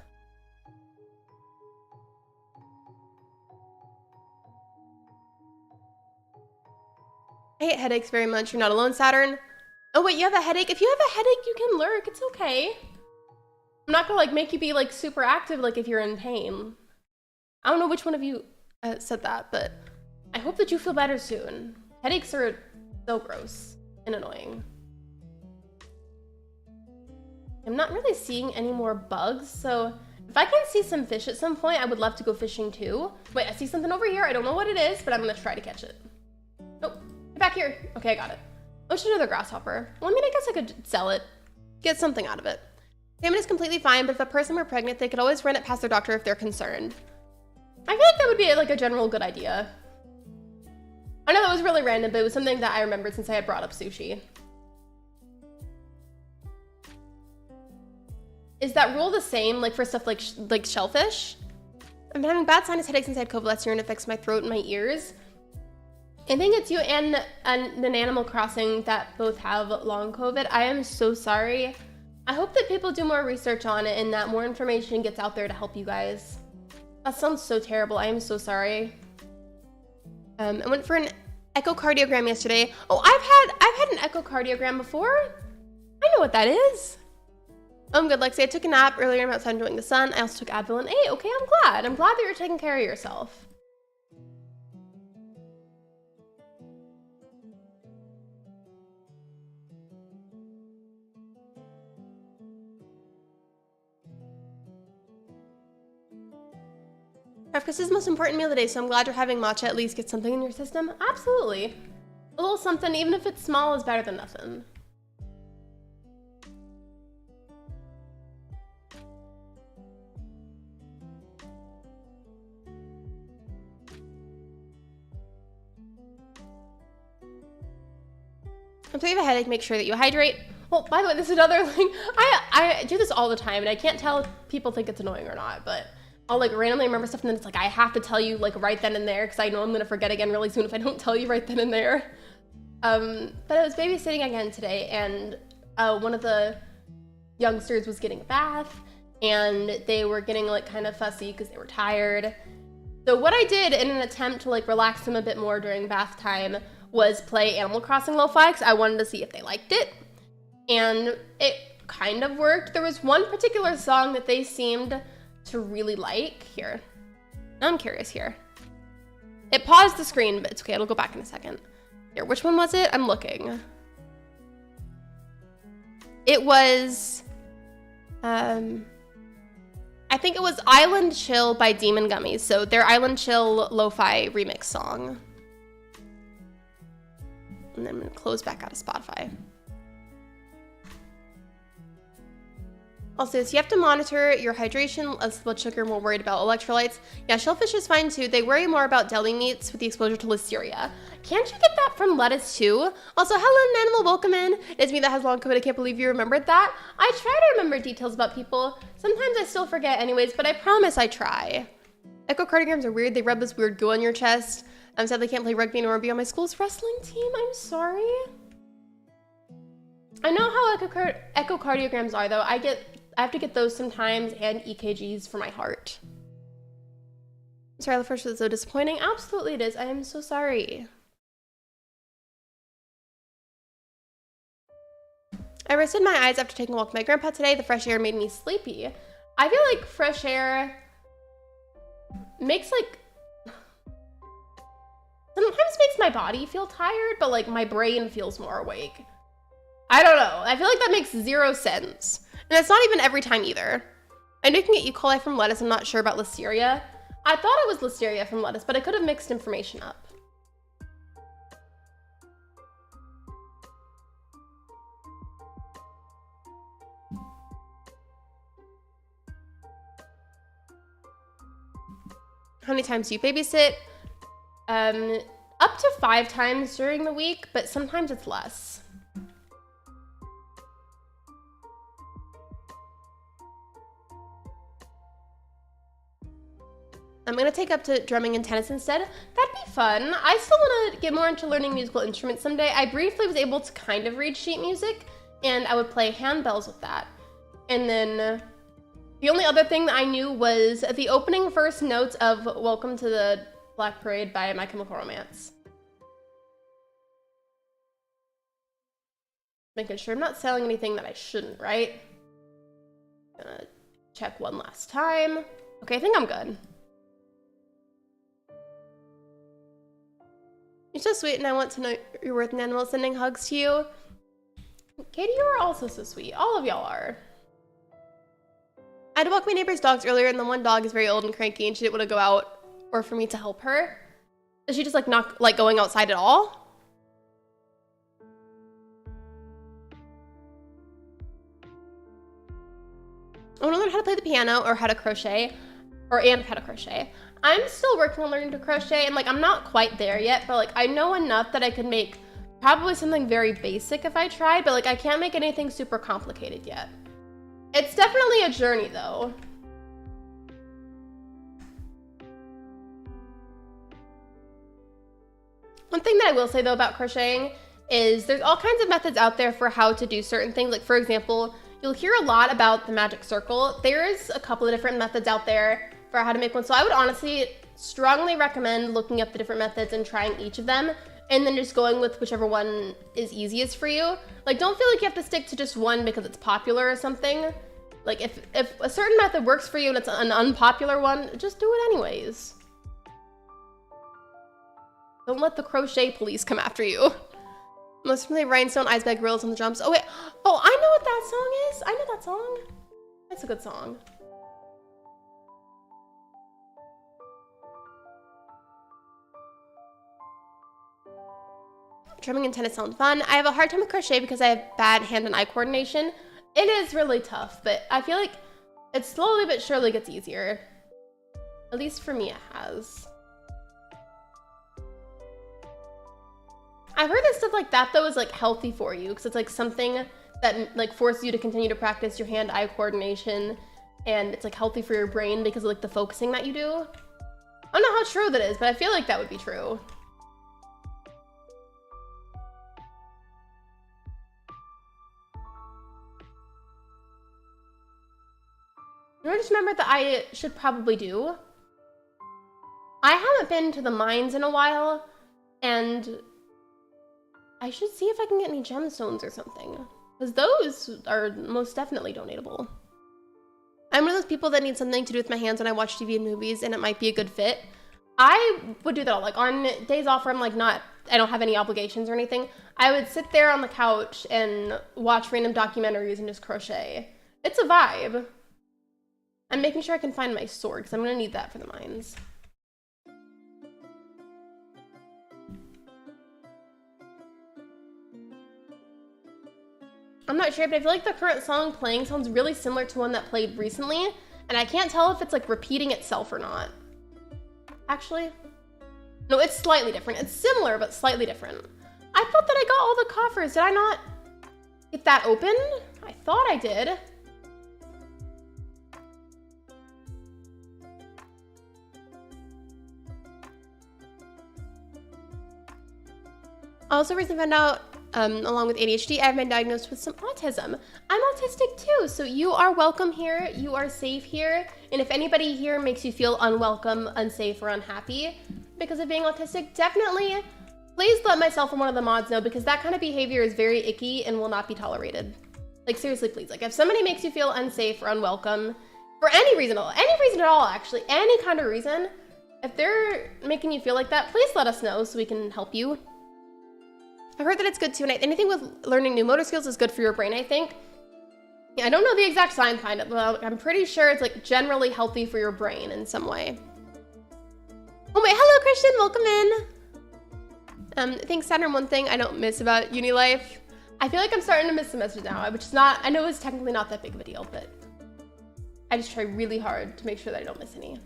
I hate headaches very much. You're not alone, Saturn. Oh wait, you have a headache? If you have a headache, you can lurk. It's okay. I'm not gonna like make you be like super active like if you're in pain. I don't know which one of you said that, but I hope that you feel better soon. Headaches are so gross and annoying. I'm not really seeing any more bugs, so if I can see some fish at some point, I would love to go fishing too. Wait, I see something over here. I don't know what it is, but I'm gonna try to catch it. Nope, get back here. Okay, I got it. Oh, it's another grasshopper. Well, I mean, I guess I could sell it, get something out of it. Salmon is completely fine, but if a person were pregnant, they could always run it past their doctor if they're concerned. I feel like that would be like a general good idea. I know that was really random, but it was something that I remembered since I had brought up sushi. Is that rule the same like for stuff like shellfish? I've been having bad sinus headaches since I had COVID last year, and it affects my throat and my ears. I think it's you and an Animal Crossing that both have long COVID. I am so sorry. I hope that people do more research on it and that more information gets out there to help you guys. That sounds so terrible. I am so sorry. I went for an echocardiogram yesterday. Oh, I've had an echocardiogram before. I know what that is. I'm good, Lexi. I took a nap earlier. I'm outside enjoying the sun. I also took Advil and ate. Okay, I'm glad. I'm glad that you're taking care of yourself. Breakfast is the most important meal of the day, so I'm glad you're having matcha. At least get something in your system. Absolutely. A little something, even if it's small, is better than nothing. If you have a headache, make sure that you hydrate. Well, by the way, this is another thing. I do this all the time, and I can't tell if people think it's annoying or not, but I'll like randomly remember stuff, and then it's like I have to tell you like right then and there because I know I'm gonna forget again really soon if I don't tell you right then and there. But I was babysitting again today, and one of the youngsters was getting a bath, and they were getting like kind of fussy because they were tired. So what I did in an attempt to like relax them a bit more during bath time was play Animal Crossing lo-fi because I wanted to see if they liked it. And it kind of worked. There was one particular song that they seemed to really like. Here. Now I'm curious here. It paused the screen, but it's okay. It'll go back in a second. Here, which one was it? I'm looking. It was, I think it was Island Chill by Demon Gummies. So their Island Chill lo-fi remix song. And then I'm gonna close back out of Spotify. Also, so you have to monitor your hydration, less blood sugar, more worried about electrolytes. Yeah, shellfish is fine too. They worry more about deli meats with the exposure to listeria. Can't you get that from lettuce too? Also, hello, Nanimal, welcome in. It's me that has long COVID. I can't believe you remembered that. I try to remember details about people. Sometimes I still forget anyways, but I promise I try. Echocardiograms are weird. They rub this weird goo on your chest. I'm sad they can't play rugby nor be on my school's wrestling team. I'm sorry. I know how echocardiograms are though. I have to get those sometimes and EKGs for my heart. Sorry, the first was so disappointing. Absolutely it is. I am so sorry. I rested my eyes after taking a walk with my grandpa today. The fresh air made me sleepy. I feel like fresh air makes like, sometimes makes my body feel tired, but like my brain feels more awake. I don't know. I feel like that makes zero sense. And it's not even every time either. I know you can get E. coli from lettuce. I'm not sure about listeria. I thought it was listeria from lettuce, but I could have mixed information up. How many times do you babysit? Up to 5 times during the week, but sometimes it's less. I'm gonna take up to drumming and tennis instead. That'd be fun. I still wanna get more into learning musical instruments someday. I briefly was able to kind of read sheet music, and I would play handbells with that. And then the only other thing that I knew was the opening first notes of Welcome to the Black Parade by My Chemical Romance. Making sure I'm not selling anything that I shouldn't, right? Gonna check one last time. Okay, I think I'm good. You're so sweet, and I want to know you're worth an animal. Sending hugs to you. Katie, you are also so sweet. All of y'all are. I had to walk my neighbor's dogs earlier, and the one dog is very old and cranky, and she didn't want to go out or for me to help her. Is she just like not like going outside at all? I want to learn how to play the piano or how to crochet, and how to crochet. I'm still working on learning to crochet, and like I'm not quite there yet, but like I know enough that I could make probably something very basic if I tried, but like I can't make anything super complicated yet. It's definitely a journey though. One thing that I will say though about crocheting is there's all kinds of methods out there for how to do certain things. Like for example, you'll hear a lot about the magic circle. There's a couple of different methods out there for how to make one. So I would honestly strongly recommend looking up the different methods and trying each of them, and then just going with whichever one is easiest for you. Like don't feel like you have to stick to just one because it's popular or something. Like if a certain method works for you and it's an unpopular one, just do it anyways. Don't let the crochet police come after you. Most really rhinestone, ice bag, grills on the jumps. Oh wait, oh I know what that song is. I know that song. That's a good song. Drumming and tennis sound fun. I have a hard time with crochet because I have bad hand and eye coordination. It is really tough, but I feel like it slowly but surely gets easier. At least for me it has. I've heard that stuff like that though is like healthy for you because it's like something that like forces you to continue to practice your hand-eye coordination, and it's like healthy for your brain because of like the focusing that you do. I don't know how true that is, but I feel like that would be true. You know, I just remembered that I should probably do. I haven't been to the mines in a while, and I should see if I can get any gemstones or something, because those are most definitely donatable. I'm one of those people that need something to do with my hands when I watch TV and movies, and it might be a good fit. I would do that, like on days off where I'm like I don't have any obligations or anything. I would sit there on the couch and watch random documentaries and just crochet. It's a vibe. I'm making sure I can find my sword, because I'm gonna need that for the mines. I'm not sure, but I feel like the current song playing sounds really similar to one that played recently, and I can't tell if it's like repeating itself or not. Actually, no, it's slightly different. It's similar, but slightly different. I thought that I got all the coffers. Did I not get that open? I thought I did. I also recently found out, along with ADHD, I've been diagnosed with some autism. I'm autistic too, so you are welcome here. You are safe here. And if anybody here makes you feel unwelcome, unsafe, or unhappy because of being autistic, definitely please let myself or one of the mods know, because that kind of behavior is very icky and will not be tolerated. Like, seriously, please. Like, if somebody makes you feel unsafe or unwelcome for any reason at all, actually, any kind of reason, if they're making you feel like that, please let us know so we can help you. I've heard that it's good too, and anything with learning new motor skills is good for your brain, I think. Yeah, I don't know the exact science behind it, but I'm pretty sure it's like generally healthy for your brain in some way. Oh wait, hello Christian, welcome in. Thanks Saturn. One thing I don't miss about uni life, I feel like I'm starting to miss semesters now, which is not, I know it's technically not that big of a deal, but I just try really hard to make sure that I don't miss any.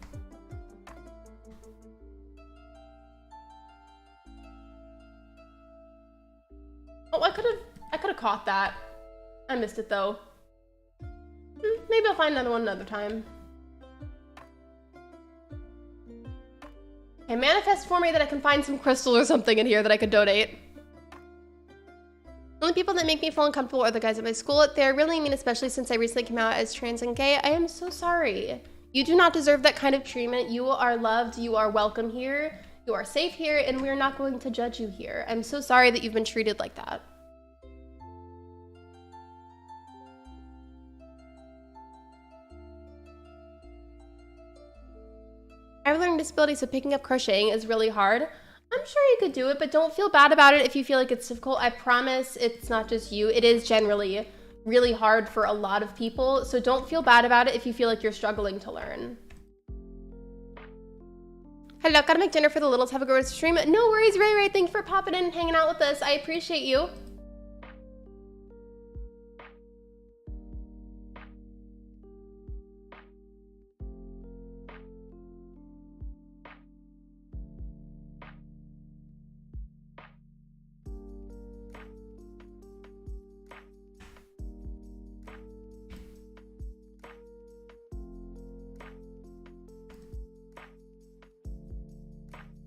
Oh, I could have caught that. I missed it though. Maybe I'll find another one another time. Okay, manifest for me that I can find some crystals or something in here that I could donate. The only people that make me feel uncomfortable are the guys at my school. They're really mean, especially since I recently came out as trans and gay. I am so sorry. You do not deserve that kind of treatment. You are loved. You are welcome here. You are safe here, and we're not going to judge you here. I'm so sorry that you've been treated like that. I have a learning disability, so picking up crocheting is really hard. I'm sure you could do it, but don't feel bad about it if you feel like it's difficult. I promise it's not just you. It is generally really hard for a lot of people, so don't feel bad about it if you feel like you're struggling to learn. Hello, gotta make dinner for the littles. Have a good stream. No worries, Ray Ray. Thank you for popping in and hanging out with us. I appreciate you.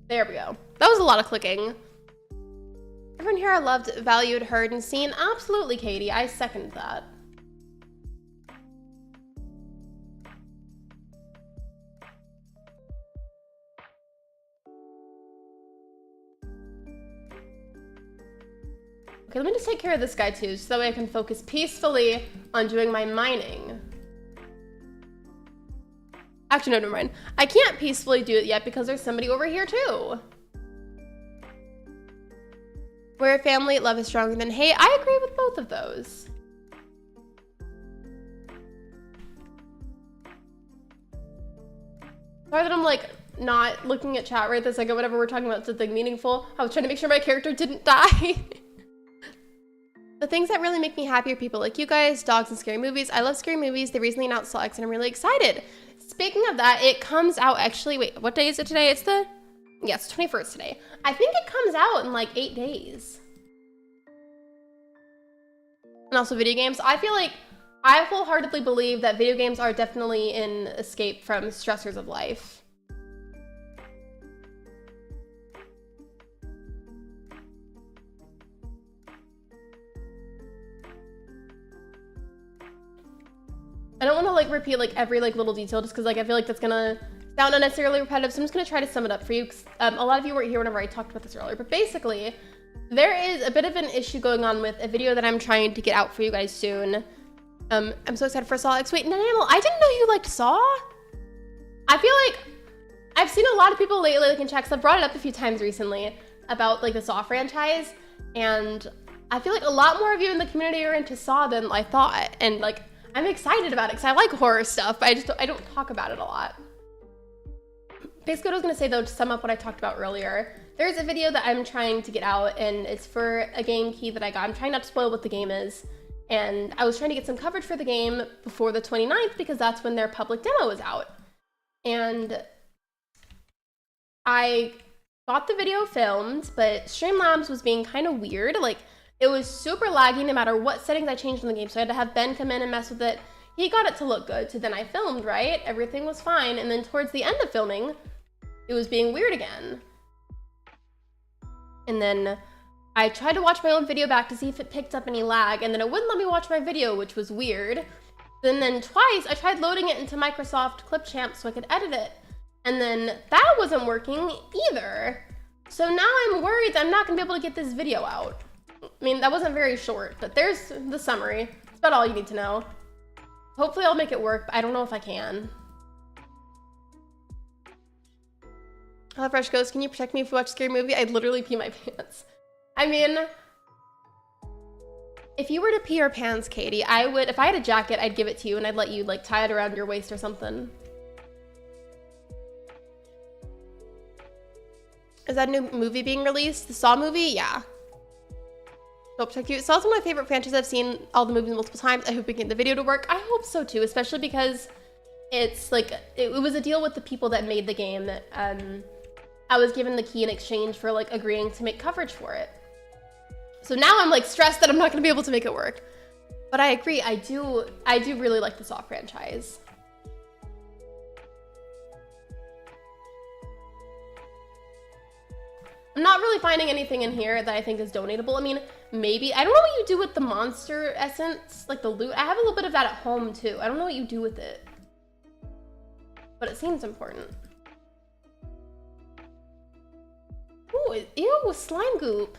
There we go. That was a lot of clicking. Everyone here are loved, valued, heard, and seen. Absolutely, Katie. I second that. Okay, let me just take care of this guy too, so that way I can focus peacefully on doing my mining. Actually, no, never mind. I can't peacefully do it yet because there's somebody over here too. We're a family, love is stronger than hate. I agree with both of those. Sorry that I'm like not looking at chat right this second whenever we're talking about something meaningful. I was trying to make sure my character didn't die. The things that really make me happy are people like you guys, dogs, and scary movies. I love scary movies. They recently announced Saw X and I'm really excited. Speaking of that, it comes out actually, wait, what day is it today? It's the, yeah, it's 21st today. I think it comes out in like 8 days. and also video games. I feel like I wholeheartedly believe that video games are definitely an escape from stressors of life. I don't want to like repeat like every like little detail just because like I feel like that's gonna sound unnecessarily repetitive, so I'm just gonna try to sum it up for you. A lot of you weren't here whenever I talked about this earlier, but basically there is a bit of an issue going on with a video that I'm trying to get out for you guys soon. I'm so excited for Saw X. Wait, Nanamal, I didn't know you liked Saw. I feel like I've seen a lot of people lately like in chats. I've brought it up a few times recently about like the Saw franchise, and I feel like a lot more of you in the community are into Saw than I thought, and like I'm excited about it because I like horror stuff, but I don't talk about it a lot. Basically what I was gonna say though, to sum up what I talked about earlier, there's a video that I'm trying to get out, and it's for a game key that I got. I'm trying not to spoil what the game is, and I was trying to get some coverage for the game before the 29th because that's when their public demo is out. And I got the video filmed, but Streamlabs was being kind of weird. Like, it was super laggy no matter what settings I changed in the game, so I had to have Ben come in and mess with it. He got it to look good, so then I filmed, right? Everything was fine, and then towards the end of filming, it was being weird again. And then I tried to watch my own video back to see if it picked up any lag, and then it wouldn't let me watch my video, which was weird. Then twice, I tried loading it into Microsoft Clipchamp so I could edit it, and then that wasn't working either. So now I'm worried that I'm not gonna be able to get this video out. I mean, that wasn't very short, but there's the summary. It's about all you need to know. Hopefully I'll make it work, but I don't know if I can. Hello Fresh Ghost, can you protect me if we watch a scary movie? I'd literally pee my pants. I mean, if you were to pee your pants, Katie, I would, if I had a jacket, I'd give it to you and I'd let you like tie it around your waist or something. Is that a new movie being released? The Saw movie? Yeah. I'll protect you. Saw's one of my favorite franchises. I've seen all the movies multiple times. I hope we get the video to work. I hope so too, especially because it's like, it was a deal with the people that made the game. I was given the key in exchange for like agreeing to make coverage for it. So now I'm like stressed that I'm not gonna be able to make it work. But I agree, I do really like the Saw franchise. I'm not really finding anything in here that I think is donatable. I mean, maybe, I don't know what you do with the monster essence, like the loot. I have a little bit of that at home too. I don't know what you do with it, but it seems important. Ooh, ew, slime goop.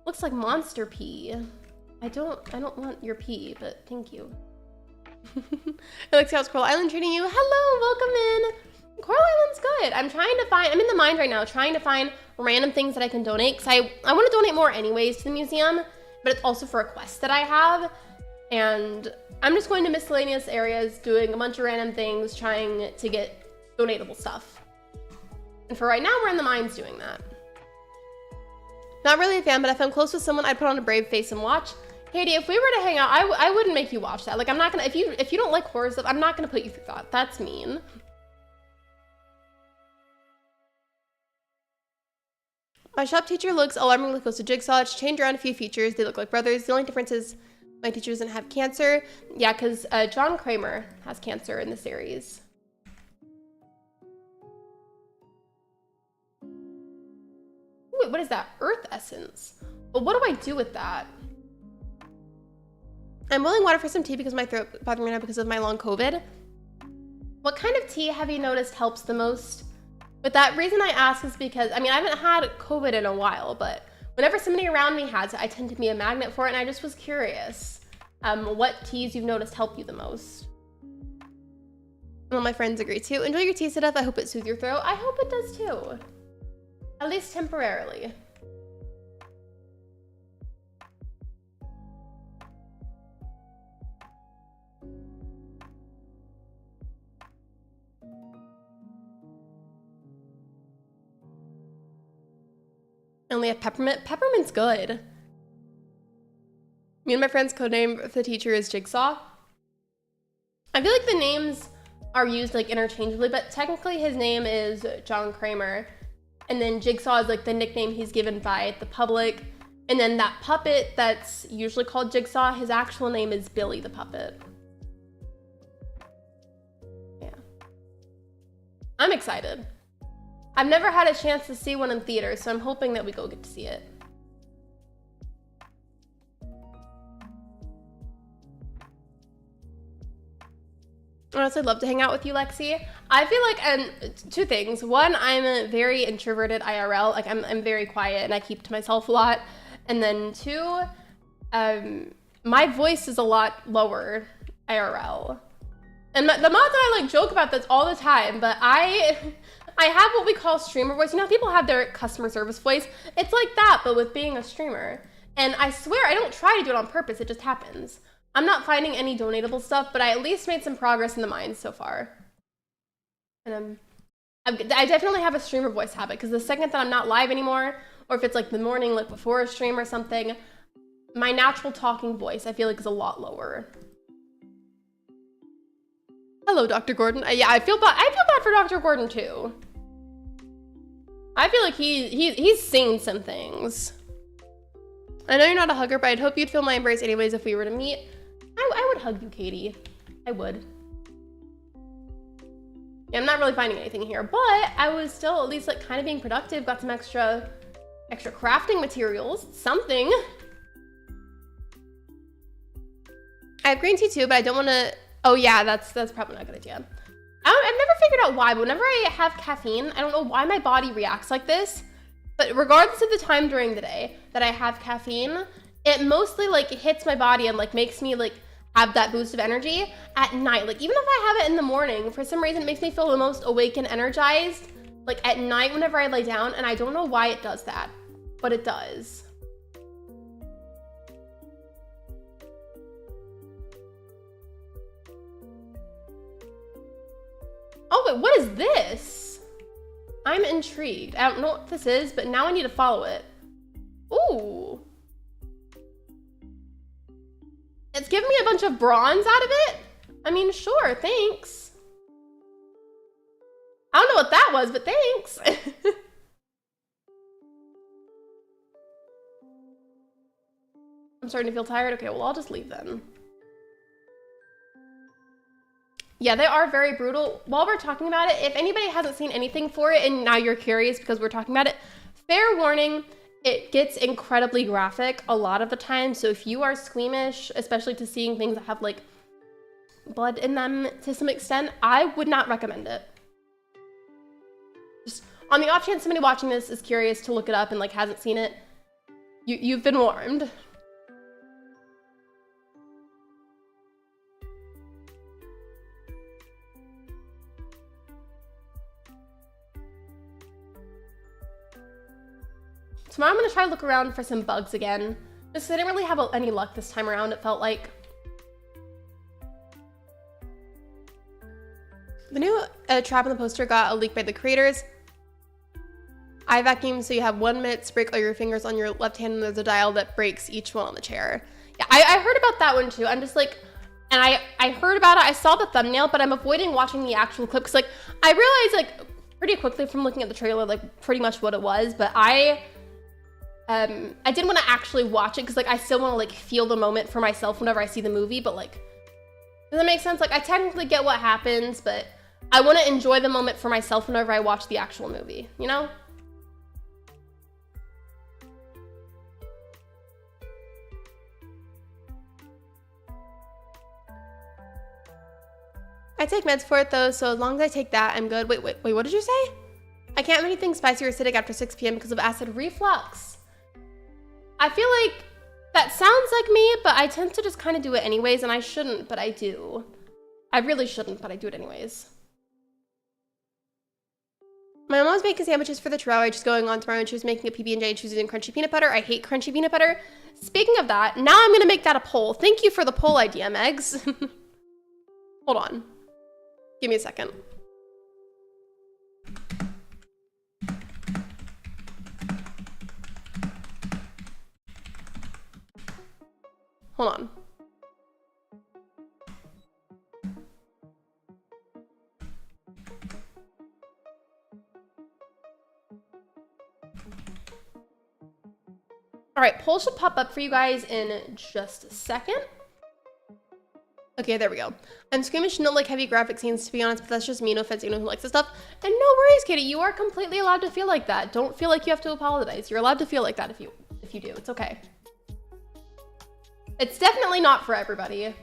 Looks like monster pee. I don't want your pee, but thank you. Lexi, how's Coral Island treating you? Hello, welcome in. Coral Island's good. I'm trying to find, I'm in the mind right now, trying to find random things that I can donate, because I want to donate more anyways to the museum, but it's also for a quest that I have, and I'm just going to miscellaneous areas, doing a bunch of random things, trying to get donatable stuff. And for right now, we're in the mines doing that. Not really a fan, but if I'm close with someone, I'd put on a brave face and watch. Katie, if we were to hang out, I wouldn't make you watch that. Like, I'm not gonna, if you don't like horror stuff, I'm not gonna put you through that. That's mean. My shop teacher looks alarmingly close to Jigsaw. It's changed around a few features. They look like brothers. The only difference is my teacher doesn't have cancer. Yeah, because John Kramer has cancer in the series. Wait, what is that? Earth essence. Well, what do I do with that? I'm boiling water for some tea because my throat bothering me now because of my long COVID. What kind of tea have you noticed helps the most? But that reason I ask is because, I mean, I haven't had COVID in a while, but whenever somebody around me has it, I tend to be a magnet for it, and I just was curious what teas you've noticed help you the most. Well, my friends agree too. Enjoy your tea, Sidef. I hope it soothes your throat. I hope it does too. At least temporarily. I only have peppermint. Peppermint's good. Me and my friend's codename for the teacher is Jigsaw. I feel like the names are used like interchangeably, but technically his name is John Kramer. And then Jigsaw is like the nickname he's given by the public. And then that puppet that's usually called Jigsaw, his actual name is Billy the Puppet. Yeah. I'm excited. I've never had a chance to see one in theaters, so I'm hoping that we go get to see it. Honestly, I'd love to hang out with you, Lexi. I feel like, and two things. One, I'm a very introverted IRL. Like, I'm very quiet and I keep to myself a lot. And then two, my voice is a lot lower IRL. And the mods and I like joke about this all the time, but I have what we call streamer voice. You know, people have their customer service voice. It's like that, but with being a streamer. And I swear I don't try to do it on purpose. It just happens. I'm not finding any donatable stuff, but I at least made some progress in the mines so far. And I definitely have a streamer voice habit, because the second that I'm not live anymore, or if it's like the morning, like before a stream or something, my natural talking voice, I feel like, is a lot lower. Hello, Dr. Gordon. Yeah, I feel bad for Dr. Gordon too. I feel like he's seen some things. I know you're not a hugger, but I'd hope you'd feel my embrace anyways if we were to meet. I would hug you, Katie. I would. Yeah, I'm not really finding anything here, but I was still at least like kind of being productive. Got some extra crafting materials, something. I have green tea too, but I don't want to. Oh yeah, that's probably not a good idea. I've never figured out why, but whenever I have caffeine, I don't know why my body reacts like this. But regardless of the time during the day that I have caffeine, it mostly like hits my body and like makes me like have that boost of energy at night. Like even if I have it in the morning, for some reason it makes me feel the most awake and energized like at night whenever I lay down, and I don't know why it does that, but it does. Oh wait, what is this? I'm intrigued. I don't know what this is, but now I need to follow it. Ooh. It's giving me a bunch of bronze out of it? I mean, sure, thanks. I don't know what that was, but thanks. I'm starting to feel tired. Okay, well, I'll just leave then. Yeah, they are very brutal. While we're talking about it, if anybody hasn't seen anything for it and now you're curious because we're talking about it, fair warning, it gets incredibly graphic a lot of the time. So if you are squeamish, especially to seeing things that have like blood in them to some extent, I would not recommend it. Just on the off chance somebody watching this is curious to look it up and like hasn't seen it, you've been warned. Tomorrow I'm gonna try to look around for some bugs again. Just 'cause I didn't really have any luck this time around, it felt like. The new trap in the poster got a leak by the creators. I vacuum so you have 1 minute to break all your fingers on your left hand, and there's a dial that breaks each one on the chair. Yeah, I heard about that one too. I'm just like, and I heard about it, I saw the thumbnail, but I'm avoiding watching the actual clip because like, I realized like pretty quickly from looking at the trailer like pretty much what it was, but I didn't want to actually watch it because like I still want to like feel the moment for myself whenever I see the movie, but like, does that make sense? Like I technically get what happens, but I want to enjoy the moment for myself whenever I watch the actual movie, you know? I take meds for it though, so as long as I take that, I'm good. Wait, what did you say? I can't have anything spicy or acidic after 6 p.m. because of acid reflux. I feel like that sounds like me, but I tend to just kind of do it anyways, and I shouldn't, but I do. I really shouldn't, but I do it anyways. My mom was making sandwiches for the Terrell just going on tomorrow, and she was making a PB&J and she was using crunchy peanut butter. I hate crunchy peanut butter. Speaking of that, now I'm gonna make that a poll. Thank you for the poll idea, Megs. Hold on. Give me a second. Hold on. All right, poll should pop up for you guys in just a second. Okay, there we go. I'm squeamish, don't like heavy graphic scenes, to be honest, but that's just me. No offense to anyone who likes this stuff. And no worries, Katie. You are completely allowed to feel like that. Don't feel like you have to apologize. You're allowed to feel like that if you do. It's okay. It's definitely not for everybody.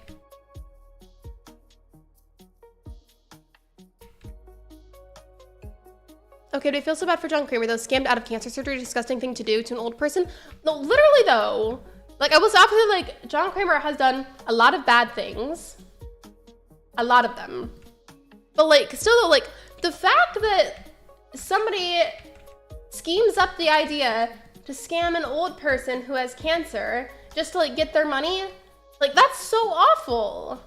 Okay, do I feel so bad for John Kramer, though? Scammed out of cancer surgery, disgusting thing to do to an old person. No, literally, though. Like, I was obviously like, John Kramer has done a lot of bad things. A lot of them. But, like, still, though, like, the fact that somebody schemes up the idea to scam an old person who has cancer just to, like, get their money, like, that's so awful.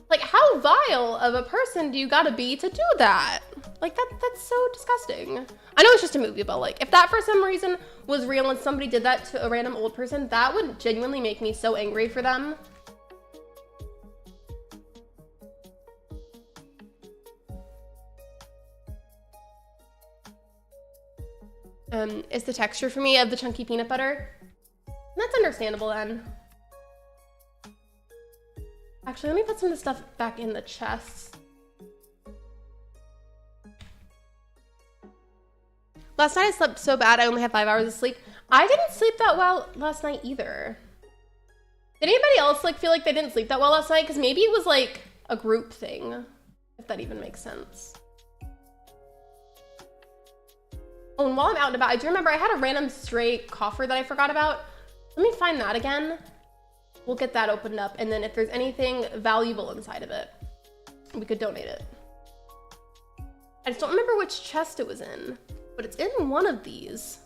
Like, how vile of a person do you gotta be to do that? Like, that's so disgusting. I know it's just a movie, but, like, if that for some reason was real and somebody did that to a random old person, that would genuinely make me so angry for them. Is the texture for me of the chunky peanut butter? That's understandable then. Actually, let me put some of the stuff back in the chest. Last night I slept so bad I only had 5 hours of sleep. I didn't sleep that well last night either. Did anybody else like feel like they didn't sleep that well last night? Because maybe it was like a group thing, if that even makes sense. Oh, and while I'm out and about, I do remember I had a random stray coffer that I forgot about. Let me find that again. We'll get that opened up, and then if there's anything valuable inside of it, we could donate it. I just don't remember which chest it was in, but it's in one of these.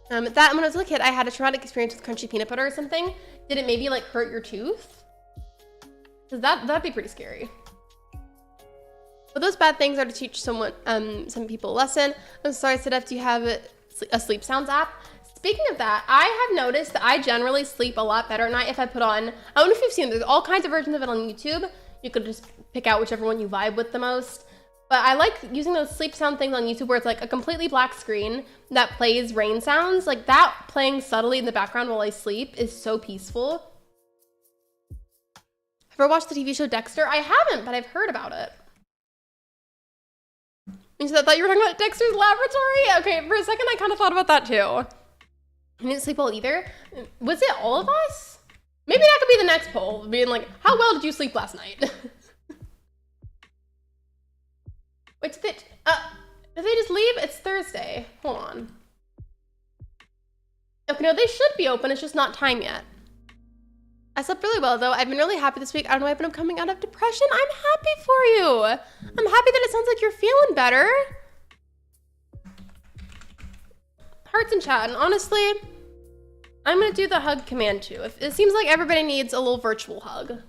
When I was a kid, I had a traumatic experience with crunchy peanut butter or something. Did it maybe like hurt your tooth? Because that'd be pretty scary. But those bad things are to teach someone, some people a lesson. I'm sorry, Sedef, do you have a sleep sounds app? Speaking of that, I have noticed that I generally sleep a lot better at night if I put on, I don't know if you've seen, there's all kinds of versions of it on YouTube. You could just pick out whichever one you vibe with the most. But I like using those sleep sound things on YouTube where it's like a completely black screen that plays rain sounds. Like that playing subtly in the background while I sleep is so peaceful. Have you ever watched the TV show Dexter? I haven't, but I've heard about it. And so I thought you were talking about Dexter's Laboratory? Okay, for a second I kind of thought about that too. I didn't sleep well either. Was it all of us? Maybe that could be the next poll, being like, how well did you sleep last night? Wait, did they just leave? It's Thursday. Hold on. Okay, no, they should be open. It's just not time yet. I slept really well, though. I've been really happy this week. I don't know why I've been coming out of depression. I'm happy for you. I'm happy that it sounds like you're feeling better. Hearts in chat, and honestly, I'm gonna do the hug command too. It seems like everybody needs a little virtual hug.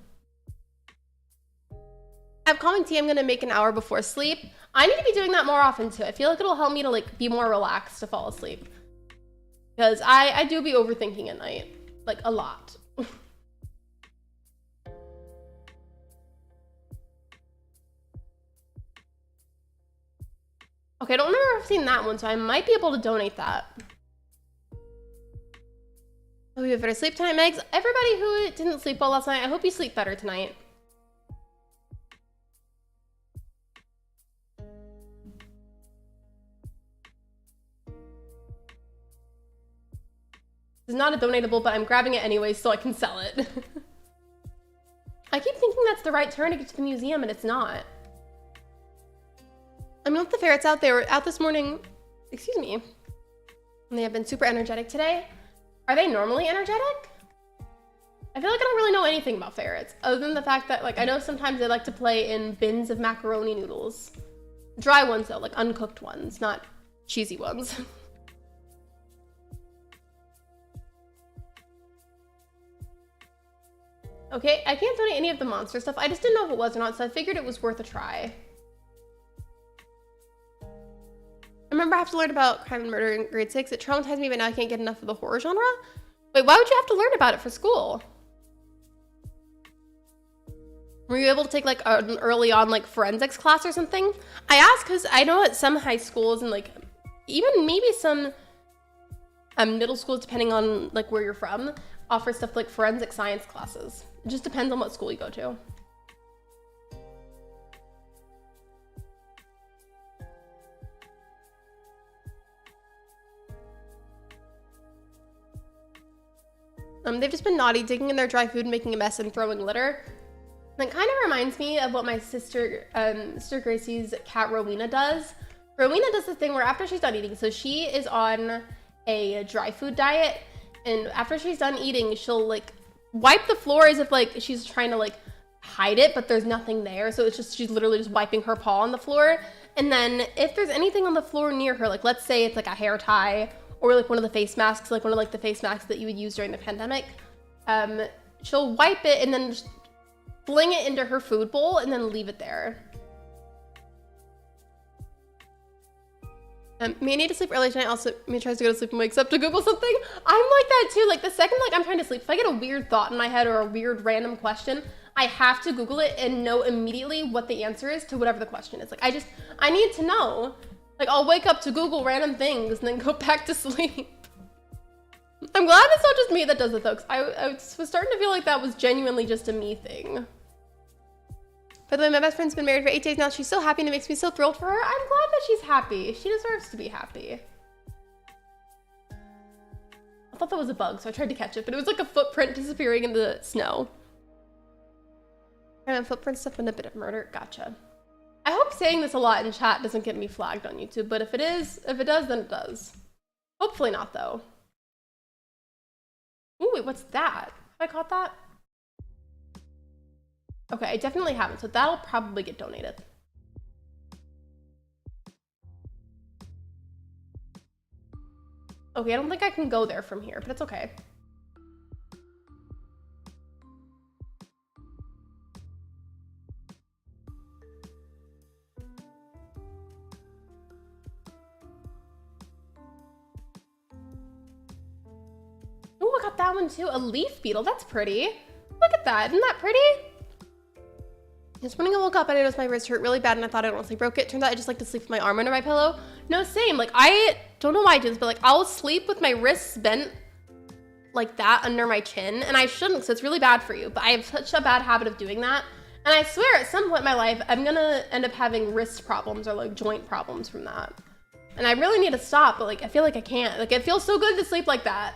I have calming tea I'm gonna make an hour before sleep. I need to be doing that more often too. I feel like it'll help me to like be more relaxed to fall asleep. Because I do be overthinking at night, like a lot. Okay, I don't remember if I've seen that one, so I might be able to donate that. Hope you have better sleep tonight, Megs. Everybody who didn't sleep well last night, I hope you sleep better tonight. It's not a donatable, but I'm grabbing it anyway so I can sell it. I keep thinking that's the right turn to get to the museum, and it's not. I mean, with the ferrets out, they were out this morning, excuse me, and they have been super energetic today. Are they normally energetic? I feel like I don't really know anything about ferrets, other than the fact that, like, I know sometimes they like to play in bins of macaroni noodles. Dry ones, though, like uncooked ones, not cheesy ones. Okay, I can't donate any of the monster stuff. I just didn't know if it was or not, so I figured it was worth a try. I remember I have to learn about crime and murder in grade 6. It traumatized me, but now I can't get enough of the horror genre. Wait, why would you have to learn about it for school? Were you able to take like an early on like forensics class or something? I ask because I know at some high schools and like even maybe some middle schools, depending on like where you're from, offer stuff like forensic science classes. It just depends on what school you go to. They've just been naughty, digging in their dry food, making a mess, and throwing litter. That kind of reminds me of what my sister Gracie's cat Rowena does. Rowena does the thing where after she's done eating, so she is on a dry food diet, and after she's done eating, she'll like wipe the floor as if like she's trying to like hide it, but there's nothing there. So it's just, she's literally just wiping her paw on the floor. And then if there's anything on the floor near her, like let's say it's like a hair tie or like one of the face masks, like one of like the face masks that you would use during the pandemic, she'll wipe it and then just fling it into her food bowl and then leave it there. Me, I need to sleep early tonight. Also, me tries to go to sleep and wakes up to Google something. I'm like that too. Like the second like I'm trying to sleep, if I get a weird thought in my head or a weird random question, I have to Google it and know immediately what the answer is to whatever the question is. Like I need to know. Like I'll wake up to Google random things and then go back to sleep. I'm glad it's not just me that does it though, because I was starting to feel like that was genuinely just a me thing. By the way, my best friend's been married for 8 days now. She's so happy and it makes me so thrilled for her. I'm glad that she's happy. She deserves to be happy. I thought that was a bug, so I tried to catch it, but it was like a footprint disappearing in the snow. And footprint stuff and a bit of murder. Gotcha. I hope saying this a lot in chat doesn't get me flagged on YouTube, but if it does, then it does. Hopefully not, though. Ooh, wait, what's that? Have I caught that? Okay, I definitely haven't, so that'll probably get donated. Okay, I don't think I can go there from here, but it's okay. Oh, I got that one too. A leaf beetle, that's pretty. Look at that, isn't that pretty? This morning I woke up and I noticed my wrist hurt really bad and I thought I honestly broke it. Turns out I just like to sleep with my arm under my pillow. No, same. Like, I don't know why I do this, but like, I'll sleep with my wrists bent like that under my chin, and I shouldn't, so it's really bad for you. But I have such a bad habit of doing that. And I swear at some point in my life, I'm gonna end up having wrist problems or like joint problems from that. And I really need to stop, but like, I feel like I can't. Like, it feels so good to sleep like that.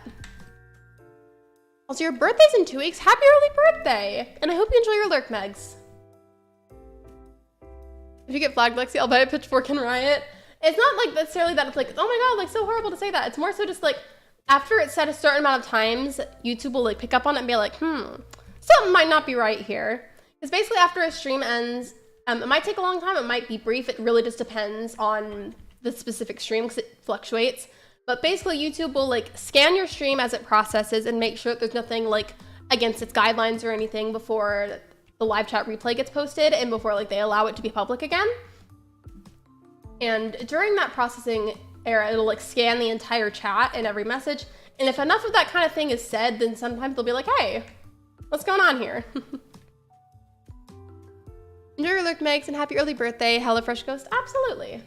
Also, your birthday's in 2 weeks. Happy early birthday! And I hope you enjoy your lurk, Megs. If you get flagged, Lexi, I'll buy a pitchfork and riot. It's not like necessarily that it's like, oh my god, like so horrible to say that. It's more so just like, after it's said a certain amount of times, YouTube will like pick up on it and be like, something might not be right here. Because basically after a stream ends, it might take a long time, it might be brief. It really just depends on the specific stream because it fluctuates. But basically YouTube will like scan your stream as it processes and make sure that there's nothing like against its guidelines or anything before the live chat replay gets posted and before like they allow it to be public again. And during that processing era, it'll like scan the entire chat and every message. And if enough of that kind of thing is said, then sometimes they'll be like, hey, what's going on here? Enjoy your lurk, Megs, and happy early birthday, HelloFresh Ghost. Absolutely.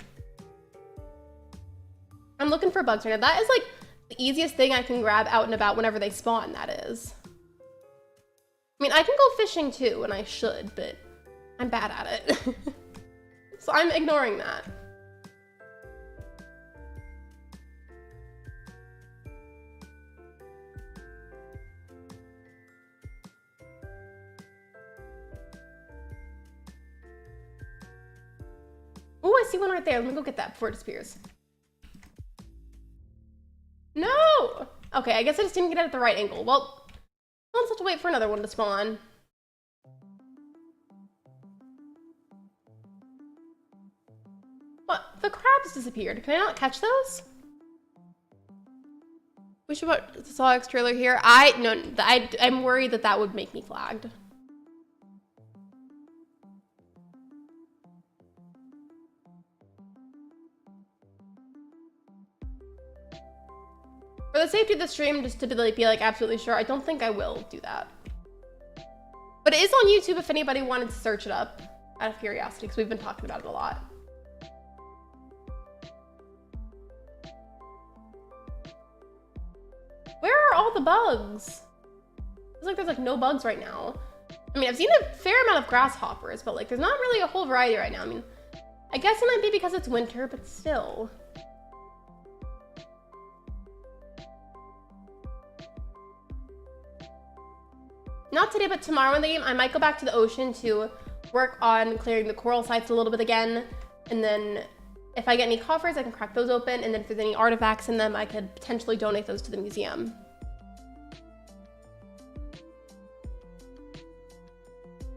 I'm looking for bugs right now. That is like the easiest thing I can grab out and about whenever they spawn, that is. I mean, I can go fishing too, and I should, but I'm bad at it. So I'm ignoring that. Oh, I see one right there. Let me go get that before it disappears. No! Okay, I guess I just didn't get it at the right angle. Well, I'll just have to wait for another one to spawn. What? The crabs disappeared. Can I not catch those? We should watch the Zodiac trailer here. I'm worried that that would make me flagged. For the safety of the stream, just to be like absolutely sure, I don't think I will do that. But it is on YouTube if anybody wanted to search it up out of curiosity, because we've been talking about it a lot. all the bugs? It's like there's like no bugs right now. I mean, I've seen a fair amount of grasshoppers, but like there's not really a whole variety right now. I mean, I guess it might be because it's winter, but still. Not today, but tomorrow in the game, I might go back to the ocean to work on clearing the coral sites a little bit again. And then if I get any coffers, I can crack those open. And then if there's any artifacts in them, I could potentially donate those to the museum.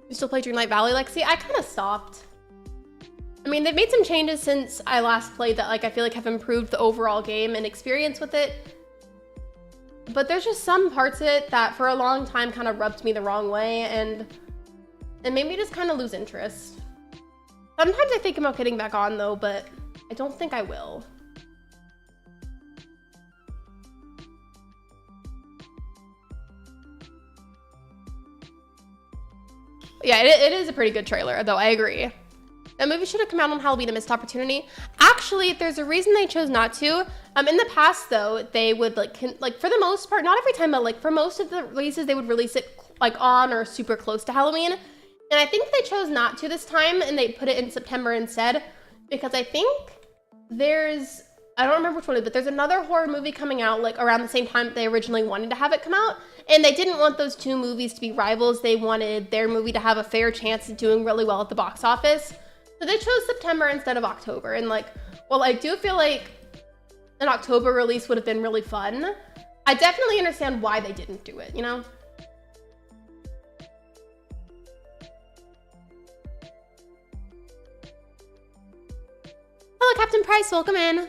You still play Dreamlight Valley, Lexi? I kind of stopped. I mean, they've made some changes since I last played that like I feel like have improved the overall game and experience with it. But there's just some parts of it that for a long time kind of rubbed me the wrong way and it made me just kind of lose interest. Sometimes I think about getting back on though, but I don't think I will. Yeah, it is a pretty good trailer, though, I agree. That movie should have come out on Halloween, a missed opportunity. Actually, there's a reason they chose not to. In the past, though, they would, like for the most part, not every time, but, like, for most of the releases, they would release it, like, on or super close to Halloween. And I think they chose not to this time, and they put it in September instead, because I think there's, I don't remember which one, but there's another horror movie coming out, like, around the same time that they originally wanted to have it come out. And they didn't want those two movies to be rivals. They wanted their movie to have a fair chance of doing really well at the box office. So they chose September instead of October. And like, well, I do feel like an October release would have been really fun. I definitely understand why they didn't do it, you know? Hello, Captain Price, welcome in.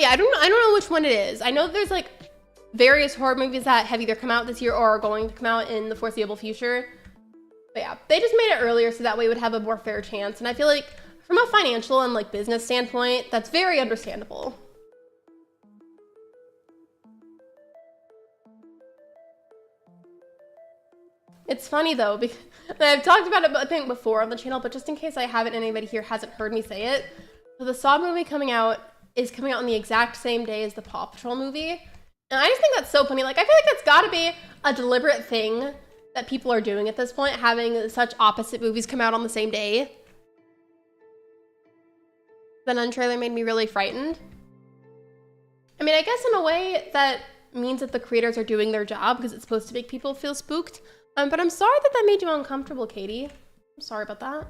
I don't know which one it is. I know there's like various horror movies that have either come out this year or are going to come out in the foreseeable future. But yeah, they just made it earlier so that way it would have a more fair chance. And I feel like from a financial and like business standpoint, that's very understandable. It's funny though, because I've talked about it I think before on the channel, but just in case I haven't, anybody here hasn't heard me say it. So the Saw movie is coming out on the exact same day as the Paw Patrol movie. And I just think that's so funny. Like, I feel like that's gotta be a deliberate thing that people are doing at this point, having such opposite movies come out on the same day. The Nun trailer made me really frightened. I mean, I guess in a way that means that the creators are doing their job because it's supposed to make people feel spooked. But I'm sorry that made you uncomfortable, Katie. I'm sorry about that.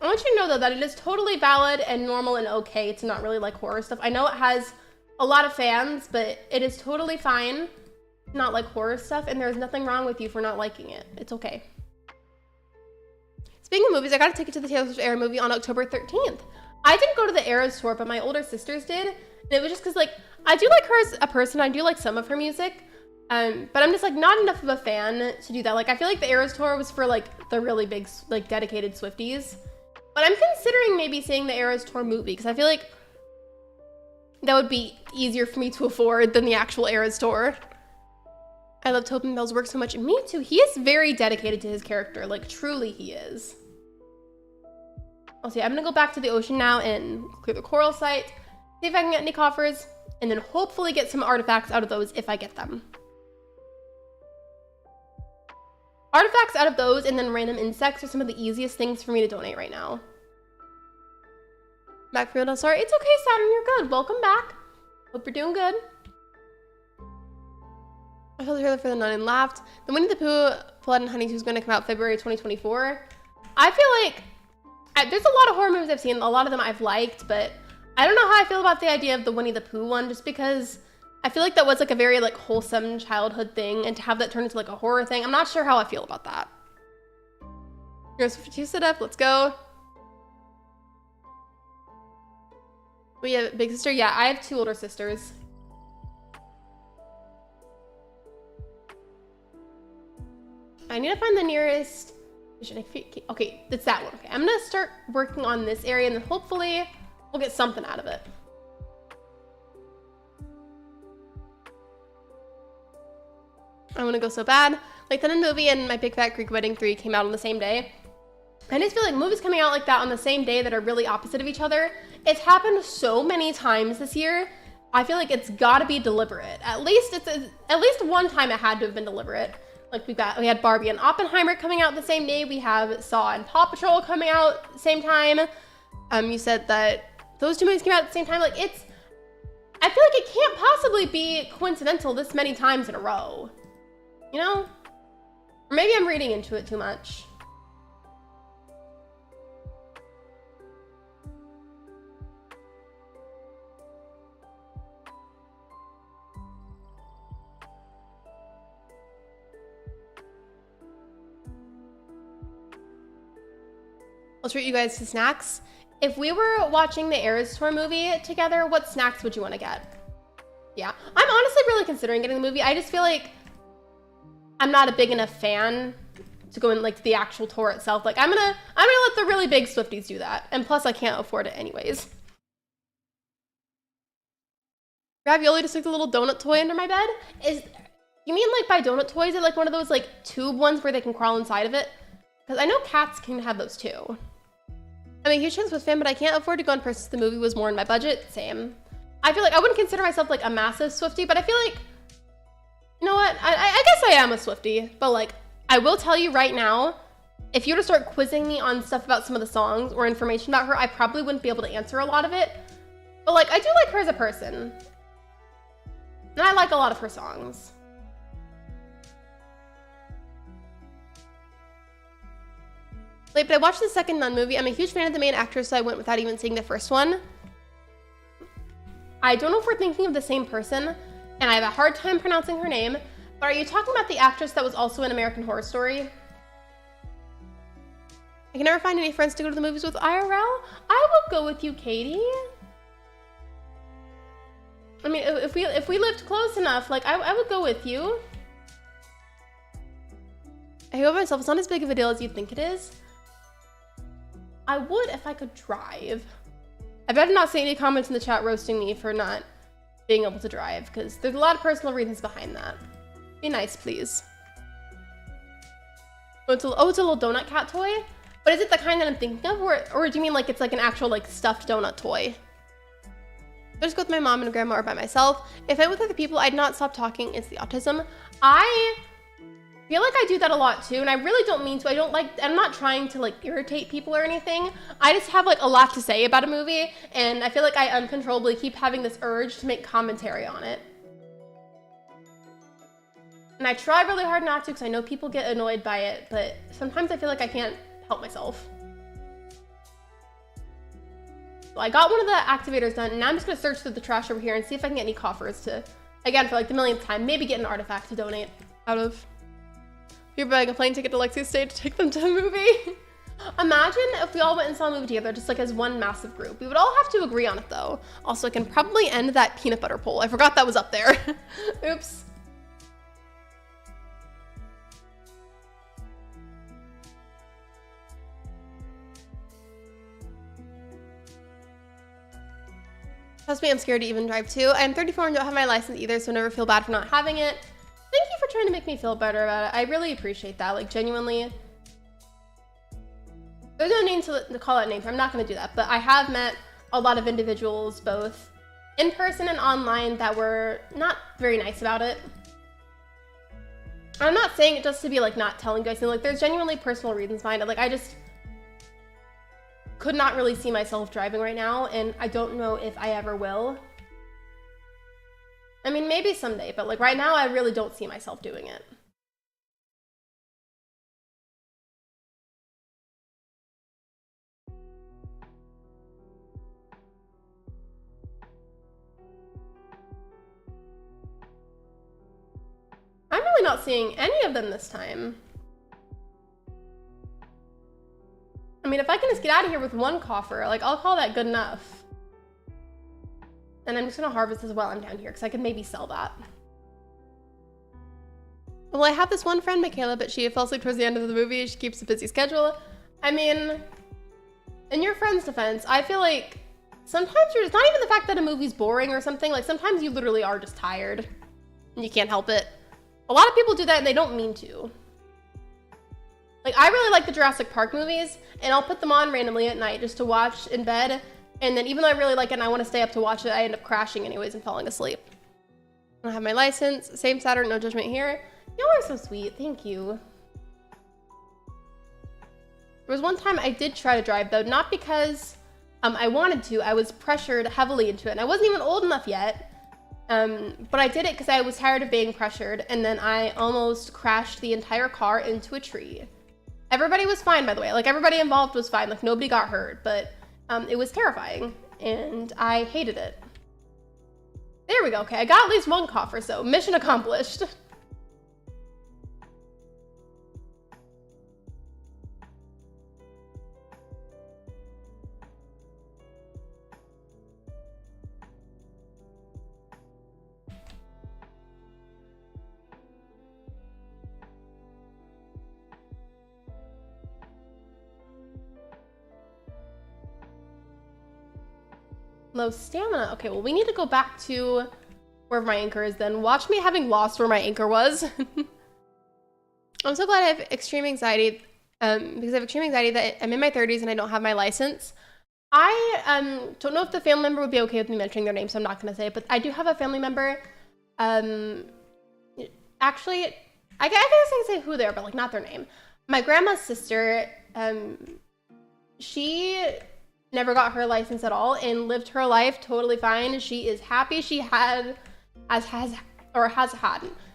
I want you to know, though, that it is totally valid and normal and okay to not really like horror stuff. I know it has a lot of fans, but it is totally fine to not like horror stuff, and there's nothing wrong with you for not liking it. It's okay. Speaking of movies, I got a ticket to the Taylor Swift Era movie on October 13th. I didn't go to the Eras tour, but my older sisters did, and it was just because, like, I do like her as a person. I do like some of her music, but I'm just, like, not enough of a fan to do that. Like, I feel like the Eras tour was for, like, the really big, like, dedicated Swifties. But I'm considering maybe seeing the Eras Tour movie because I feel like that would be easier for me to afford than the actual Eras Tour. I love Tobin Bell's work so much. Me too. He is very dedicated to his character. Like, truly he is. I'll see. I'm going to go back to the ocean now and clear the coral site. See if I can get any coffers. And then hopefully get some artifacts out of those if I get them. Artifacts out of those and then random insects are some of the easiest things for me to donate right now. Back for real, sorry. It's okay, Saturn, you're good. Welcome back. Hope you're doing good. I felt the trailer for The Nun and laughed. The Winnie the Pooh Blood and Honey 2 is going to come out February 2024. I feel like there's a lot of horror movies I've seen. A lot of them I've liked, but I don't know how I feel about the idea of the Winnie the Pooh one, just because I feel like that was like a very like wholesome childhood thing, and to have that turn into like a horror thing, I'm not sure how I feel about that. Here's for two sit up, let's go. We have a big sister. Yeah, I have two older sisters. I need to find the nearest. Okay, it's that one. Okay, I'm gonna start working on this area, and then hopefully we'll get something out of it. I want to go so bad. Like then a movie and My Big Fat Greek Wedding 3 came out on the same day. I just feel like movies coming out like that on the same day that are really opposite of each other, it's happened so many times this year. I feel like it's gotta be deliberate. At least one time it had to have been deliberate. Like we had Barbie and Oppenheimer coming out the same day. We have Saw and Paw Patrol coming out the same time. You said that those two movies came out at the same time. Like I feel like it can't possibly be coincidental this many times in a row. You know? Or maybe I'm reading into it too much. I'll treat you guys to snacks. If we were watching the Eras Tour movie together, what snacks would you want to get? Yeah, I'm honestly really considering getting the movie. I just feel like I'm not a big enough fan to go in like to the actual tour itself. Like I'm gonna let the really big Swifties do that. And plus I can't afford it anyways. Ravioli just like the little donut toy under my bed? You mean like by donut toys? Is it like one of those like tube ones where they can crawl inside of it? Because I know cats can have those too. I'm a huge Swift fan, but I can't afford to go in person. The movie was more in my budget. Same. I feel like I wouldn't consider myself like a massive Swiftie, but I feel like, you know what? I guess I am a Swiftie, but like, I will tell you right now, if you were to start quizzing me on stuff about some of the songs or information about her, I probably wouldn't be able to answer a lot of it. But like, I do like her as a person. And I like a lot of her songs. Like, but I watched the second Nun movie. I'm a huge fan of the main actress, so I went without even seeing the first one. I don't know if we're thinking of the same person, and I have a hard time pronouncing her name, but are you talking about the actress that was also in American Horror Story? I can never find any friends to go to the movies with IRL. I will go with you, Katie. I mean, if we lived close enough, like, I would go with you. I go by myself. It's not as big of a deal as you'd think it is. I would if I could drive. I better not see any comments in the chat roasting me for not being able to drive, because there's a lot of personal reasons behind that. Be nice, please. Oh, it's a little donut cat toy? But is it the kind that I'm thinking of, or do you mean like it's like an actual like stuffed donut toy? I just go with my mom and grandma or by myself. If I went with other people, I'd not stop talking. It's the autism. I feel like I do that a lot too, and I really don't mean to. I'm not trying to like irritate people or anything. I just have like a lot to say about a movie, and I feel like I uncontrollably keep having this urge to make commentary on it. And I try really hard not to, because I know people get annoyed by it, but sometimes I feel like I can't help myself. So I got one of the activators done, and now I'm just gonna search through the trash over here and see if I can get any coffers to, again, for like the millionth time, maybe get an artifact to donate out of. You're buying a plane ticket to Lexi's state to take them to a movie. Imagine if we all went and saw a movie together, just like as one massive group. We would all have to agree on it though. Also, I can probably end that peanut butter poll. I forgot that was up there. Oops. Trust me, I'm scared to even drive too. I'm 34 and don't have my license either, so I never feel bad for not having it. Thank you for trying to make me feel better about it. I really appreciate that, like genuinely. There's no need to call out names. I'm not gonna do that, but I have met a lot of individuals, both in person and online, that were not very nice about it. I'm not saying it just to be like not telling you guys, like there's genuinely personal reasons behind it. Like I just could not really see myself driving right now, and I don't know if I ever will. I mean, maybe someday, but like right now, I really don't see myself doing it. I'm really not seeing any of them this time. I mean, if I can just get out of here with one coffer, like I'll call that good enough. And I'm just gonna harvest this while I'm down here, because I could maybe sell that. Well, I have this one friend, Michaela, but she fell asleep towards the end of the movie. She keeps a busy schedule. I mean, in your friend's defense, I feel like sometimes it's not even the fact that a movie's boring or something. Like sometimes you literally are just tired and you can't help it. A lot of people do that and they don't mean to. Like, I really like the Jurassic Park movies, and I'll put them on randomly at night just to watch in bed. And then even though I really like it and I want to stay up to watch it, I end up crashing anyways and falling asleep. I have my license. Same Saturn, no judgment here. Y'all are so sweet. Thank you. There was one time I did try to drive, though, not because I wanted to. I was pressured heavily into it, and I wasn't even old enough yet. But I did it because I was tired of being pressured, and then I almost crashed the entire car into a tree. Everybody was fine, by the way. Like, everybody involved was fine. Like, nobody got hurt, but it was terrifying, and I hated it. There we go. Okay, I got at least one cough or so. Mission accomplished. Low stamina. Okay, well, we need to go back to where my anchor is then. Watch me having lost where my anchor was. I'm so glad I have extreme anxiety because I have extreme anxiety that I'm in my 30s and I don't have my license. I don't know if the family member would be okay with me mentioning their name, so I'm not going to say it, but I do have a family member. Actually, I guess I can say who they are, but like not their name. My grandma's sister, she never got her license at all and lived her life totally fine. She is happy. She has had.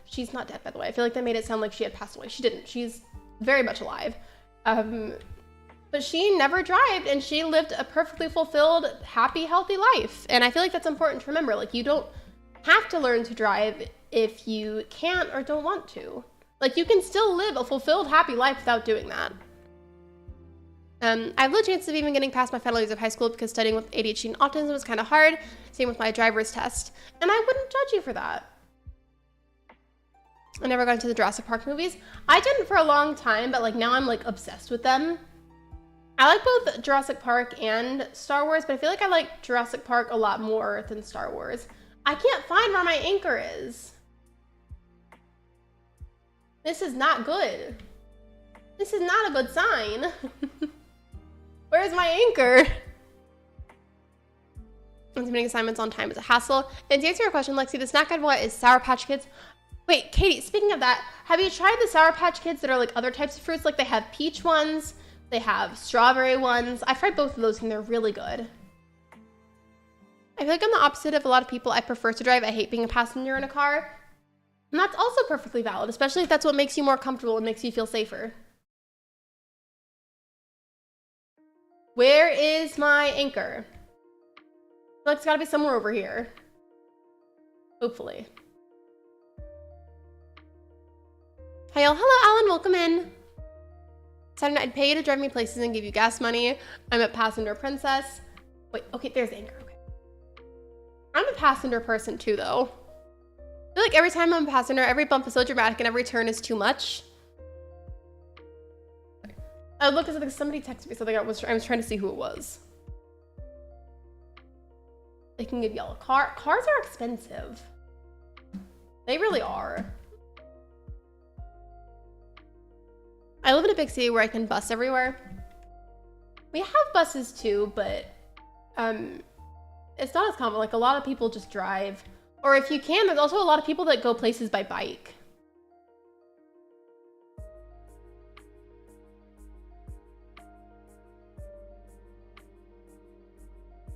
She's not dead, by the way. I feel like that made it sound like she had passed away. She didn't. She's very much alive. But she never drived and she lived a perfectly fulfilled, happy, healthy life. And I feel like that's important to remember. Like, you don't have to learn to drive if you can't or don't want to. Like, you can still live a fulfilled, happy life without doing that. I have low chances of even getting past my final years of high school because studying with ADHD and autism was kind of hard. Same with my driver's test. And I wouldn't judge you for that. I never got into the Jurassic Park movies. I didn't for a long time, but like now I'm like obsessed with them. I like both Jurassic Park and Star Wars, but I feel like I like Jurassic Park a lot more than Star Wars. I can't find where my anchor is. This is not good. This is not a good sign. Where's my anchor? Submitting assignments on time is a hassle. And to answer your question, Lexi, the snack I'd want is Sour Patch Kids. Wait, Katie, speaking of that, have you tried the Sour Patch Kids that are like other types of fruits? Like they have peach ones, they have strawberry ones. I've tried both of those and they're really good. I feel like I'm the opposite of a lot of people. I prefer to drive. I hate being a passenger in a car. And that's also perfectly valid, especially if that's what makes you more comfortable and makes you feel safer. Where is my anchor? I feel like it's gotta be somewhere over here. Hopefully. Hi y'all, hello Alan, welcome in. Saturday, I'd pay you to drive me places and give you gas money. I'm a passenger princess. Wait, okay, there's the anchor, okay. I'm a passenger person too though. I feel like every time I'm a passenger, every bump is so dramatic and every turn is too much. I looked at somebody texted me something. I was trying to see who it was. They can give y'all a car. Cars are expensive. They really are. I live in a big city where I can bus everywhere. We have buses too, but it's not as common. Like a lot of people just drive. Or if you can, there's also a lot of people that go places by bike.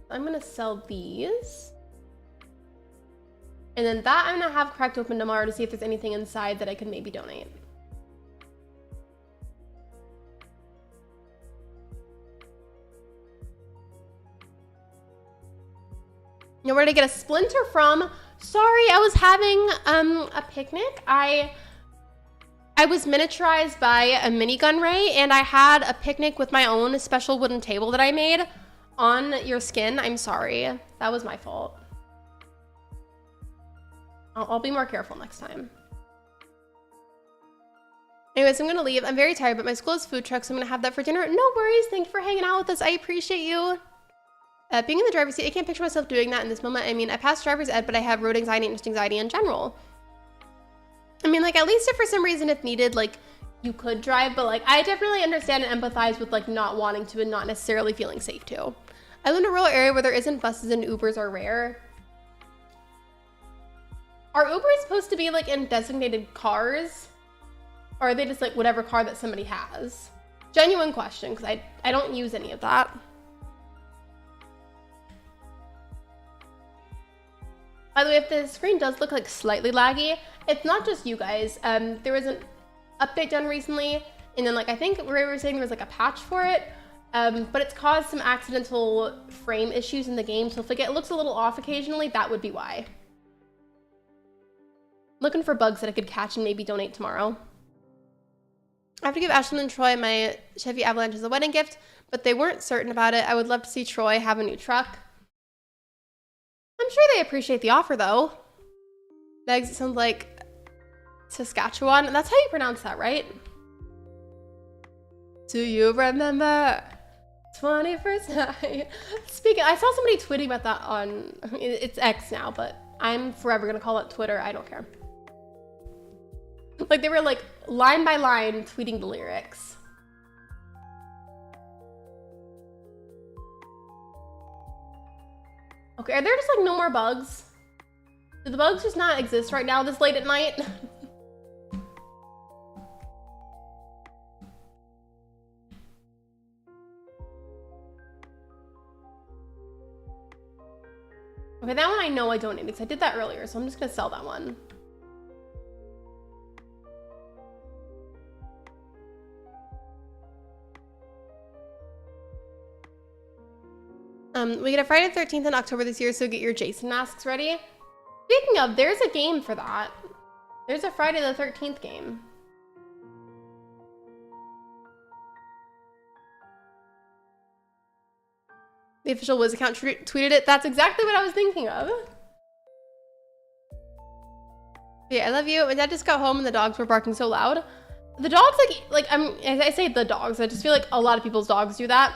I'm gonna sell these. And then that I'm gonna have cracked open tomorrow to see if there's anything inside that I can maybe donate. You know where to get a splinter from? Sorry, I was having a picnic. I was miniaturized by a minigun ray and I had a picnic with my own special wooden table that I made on your skin. I'm sorry. That was my fault. I'll be more careful next time. Anyways, I'm gonna leave. I'm very tired, but my school has food trucks, so I'm gonna have that for dinner. No worries. Thank you for hanging out with us. I appreciate you. Being in the driver's seat, I can't picture myself doing that in this moment. I mean, I passed driver's ed, but I have road anxiety and just anxiety in general. I mean, like, at least if for some reason if needed, like, you could drive, but like, I definitely understand and empathize with like not wanting to and not necessarily feeling safe to. I live in a rural area where there isn't buses and Ubers are rare. Are Ubers supposed to be like in designated cars? Or are they just like whatever car that somebody has? Genuine question, because I don't use any of that. By the way, if the screen does look like slightly laggy, it's not just you guys. There was an update done recently, and then like I think we were saying there was like a patch for it, but it's caused some accidental frame issues in the game. So if it looks a little off occasionally, that would be why. Looking for bugs that I could catch and maybe donate tomorrow. I have to give Ashlyn and Troy my Chevy Avalanche as a wedding gift, but they weren't certain about it. I would love to see Troy have a new truck. I'm sure they appreciate the offer though. Megs, it sounds like Saskatchewan. That's how you pronounce that, right? Do you remember 21st night? Speaking, I saw somebody tweeting about that on, it's X now, but I'm forever gonna call it Twitter. I don't care. Like they were like line by line tweeting the lyrics. Okay, are there just like no more bugs? Do the bugs just not exist right now this late at night? Okay, that one I know I don't need because I did that earlier, so I'm just gonna sell that one. We get a Friday the 13th in October this year, so get your Jason masks ready. Speaking of, there's a game for that. There's a Friday the 13th game. The official Wiz account tweeted it. That's exactly what I was thinking of. Yeah, I love you. My dad just got home and the dogs were barking so loud. The dogs, I say the dogs. I just feel like a lot of people's dogs do that.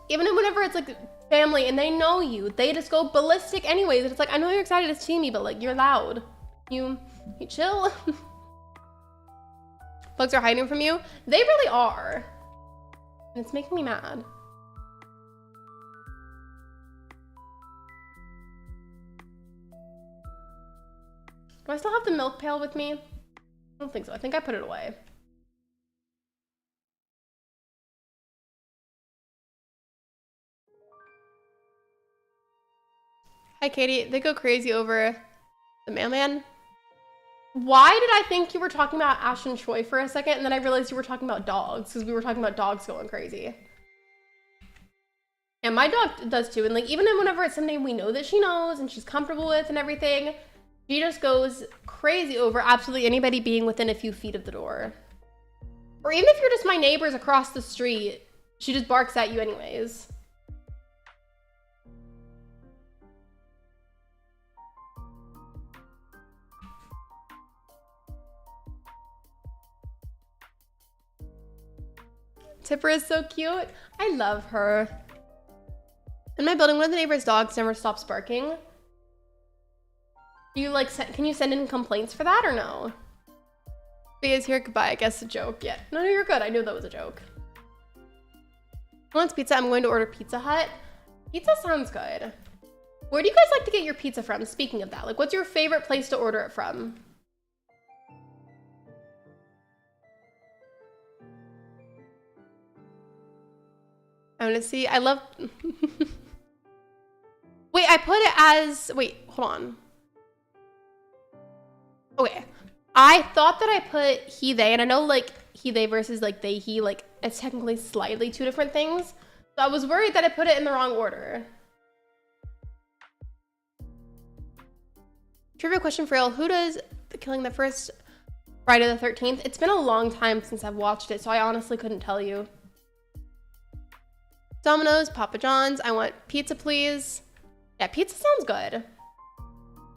Even whenever it's like family and they know you, they just go ballistic anyways. And it's like, I know you're excited to see me, but like you're loud. You chill. Bugs are hiding from you. They really are. And it's making me mad. Do I still have the milk pail with me? I don't think so. I think I put it away. Hi, Katie. They go crazy over the mailman. Why did I think you were talking about Ash and Troy for a second, and then I realized you were talking about dogs, because we were talking about dogs going crazy. And my dog does too, and like even whenever it's something we know that she knows and she's comfortable with and everything, she just goes crazy over absolutely anybody being within a few feet of the door. Or even if you're just my neighbors across the street, she just barks at you anyways. Tipper is so cute. I love her. In my building, one of the neighbor's dogs never stops barking. You like, can you send in complaints for that or no? Because here, goodbye. I guess a joke. Yeah. No, you're good. I knew that was a joke. Who wants pizza? I'm going to order Pizza Hut. Pizza sounds good. Where do you guys like to get your pizza from? Speaking of that, like, what's your favorite place to order it from? I want to see. I love. Wait, I put it as. Wait, hold on. Okay, I thought that I put he, they, and I know like he, they versus like they, he, like it's technically slightly two different things. So I was worried that I put it in the wrong order. Trivia question for real. Who does the killing the first Friday the 13th? It's been a long time since I've watched it, so I honestly couldn't tell you. Domino's, Papa John's. I want pizza, please. Yeah, pizza sounds good.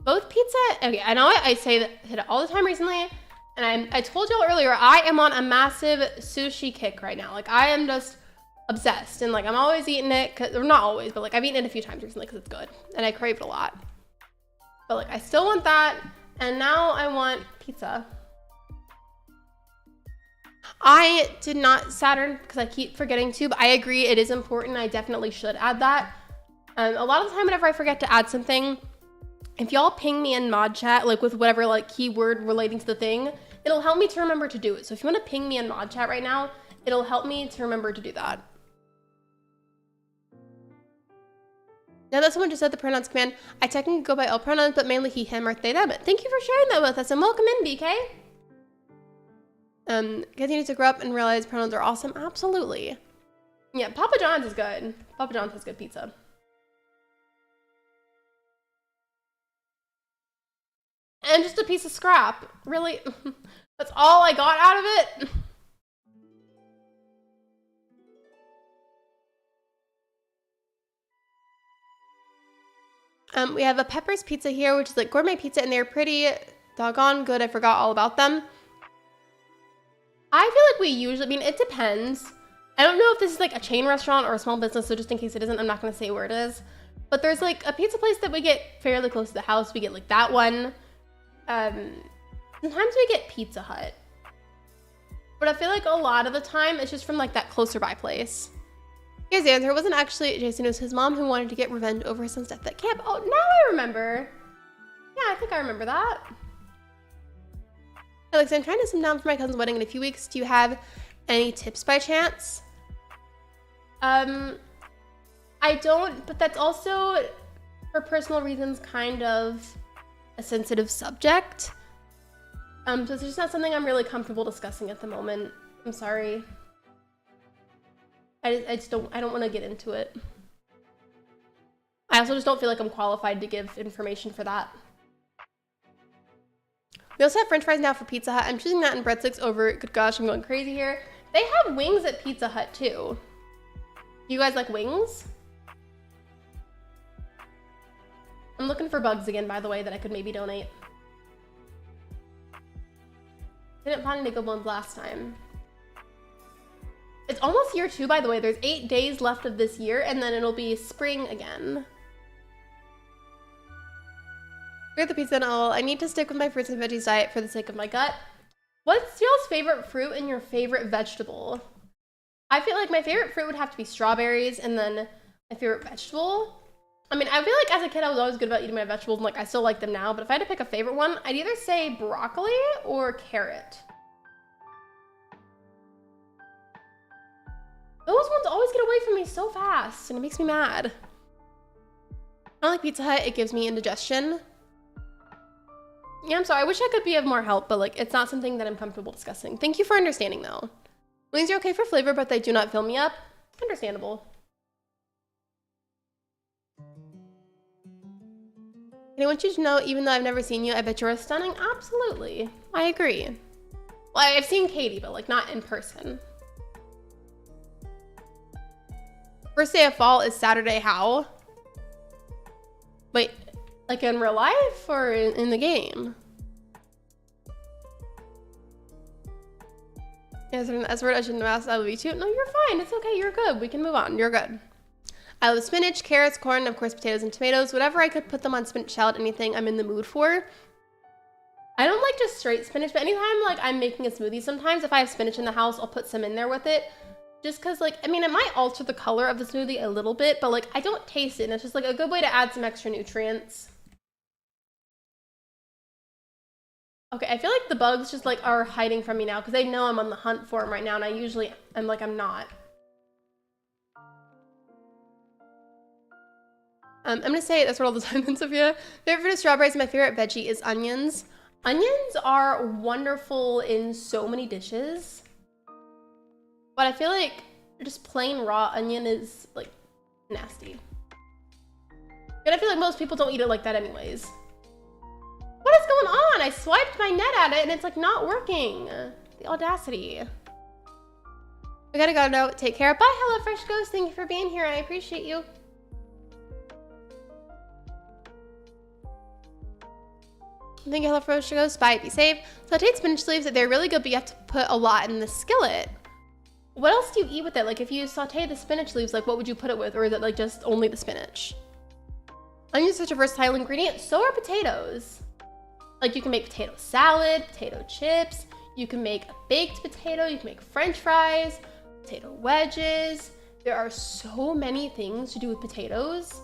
Both pizza, okay, I know I say that hit it all the time recently, and I told y'all earlier, I am on a massive sushi kick right now. Like, I am just obsessed, and like, I'm always eating it, or not always, but like, I've eaten it a few times recently because it's good, and I crave it a lot. But like, I still want that, and now I want pizza. I did not Saturn because I keep forgetting to, but I agree it is important. I definitely should add that. A lot of the time whenever I forget to add something, if y'all ping me in mod chat, like with whatever like keyword relating to the thing, it'll help me to remember to do it. So if you want to ping me in mod chat right now, it'll help me to remember to do that. Now that someone just said the pronouns command, I technically go by all pronouns, but mainly he, him, or they, them. Thank you for sharing that with us, and welcome in, BK. Continue to grow up and realize pronouns are awesome. Absolutely. Yeah, Papa John's is good. Papa John's has good pizza. And just a piece of scrap. Really? That's all I got out of it? We have a Pepper's Pizza here, which is like gourmet pizza, and they're pretty doggone good. I forgot all about them. I feel like we usually, I mean, it depends. I don't know if this is like a chain restaurant or a small business, so just in case it isn't, I'm not going to say where it is. But there's like a pizza place that we get fairly close to the house. We get like that one. Sometimes we get Pizza Hut. But I feel like a lot of the time it's just from like that closer by place. Here's the answer. It wasn't actually Jason, it was his mom who wanted to get revenge over his son's death at camp. Oh, now I remember. Yeah, I think I remember that. Alex, I'm trying to slim down for my cousin's wedding in a few weeks. Do you have any tips by chance? I don't, but that's also, for personal reasons, kind of a sensitive subject. So it's just not something I'm really comfortable discussing at the moment. I'm sorry. I don't want to get into it. I also just don't feel like I'm qualified to give information for that. We also have french fries now for Pizza Hut. I'm choosing that and breadsticks over, good gosh, I'm going crazy here. They have wings at Pizza Hut too. Do you guys like wings? I'm looking for bugs again, by the way, that I could maybe donate. Didn't find any good ones last time. It's almost year 2, by the way. There's 8 days left of this year, and then it'll be spring again. Forget the pizza and all. I need to stick with my fruits and veggies diet for the sake of my gut. What's y'all's favorite fruit and your favorite vegetable? I feel like my favorite fruit would have to be strawberries, and then my favorite vegetable. I mean, I feel like as a kid, I was always good about eating my vegetables, and like I still like them now, but if I had to pick a favorite one, I'd either say broccoli or carrot. Those ones always get away from me so fast, and it makes me mad. I don't like Pizza Hut. It gives me indigestion. Yeah, I'm sorry. I wish I could be of more help, but like, it's not something that I'm comfortable discussing. Thank you for understanding, though. Wings are okay for flavor, but they do not fill me up. Understandable. And I want you to know, even though I've never seen you, I bet you're stunning. Absolutely. I agree. Well, I've seen Katie, but like not in person. First day of fall is Saturday. How? Wait, like in real life or in the game? As word I shouldn't have asked, I love you too. No, you're fine. It's okay. You're good. We can move on. You're good. I love spinach, carrots, corn, and of course potatoes and tomatoes. Whatever I could put them on spinach salad, anything I'm in the mood for. I don't like just straight spinach, but anytime like I'm making a smoothie, sometimes if I have spinach in the house, I'll put some in there with it. Just cause like, I mean, it might alter the color of the smoothie a little bit, but like I don't taste it, and it's just like a good way to add some extra nutrients. Okay, I feel like the bugs just like are hiding from me now because they know I'm on the hunt for them right now, and I usually I'm not. I'm gonna say that's what all the time in Sophia. Favorite fruit is strawberries. My favorite veggie is onions. Onions are wonderful in so many dishes. But I feel like just plain raw onion is like nasty. And I feel like most people don't eat it like that anyways. What is going on? I swiped my net at it and it's like not working. The audacity. We gotta go now. Take care. Bye, Hello Fresh Ghost. Thank you for being here. I appreciate you. Thank you, Hello Fresh Ghost. Bye. Be safe. Sauteed spinach leaves, they're really good, but you have to put a lot in the skillet. What else do you eat with it? Like if you saute the spinach leaves, like what would you put it with? Or is it like just only the spinach? Onions are such a versatile ingredient. So are potatoes. Like you can make potato salad, potato chips. You can make a baked potato, you can make French fries, potato wedges. There are so many things to do with potatoes.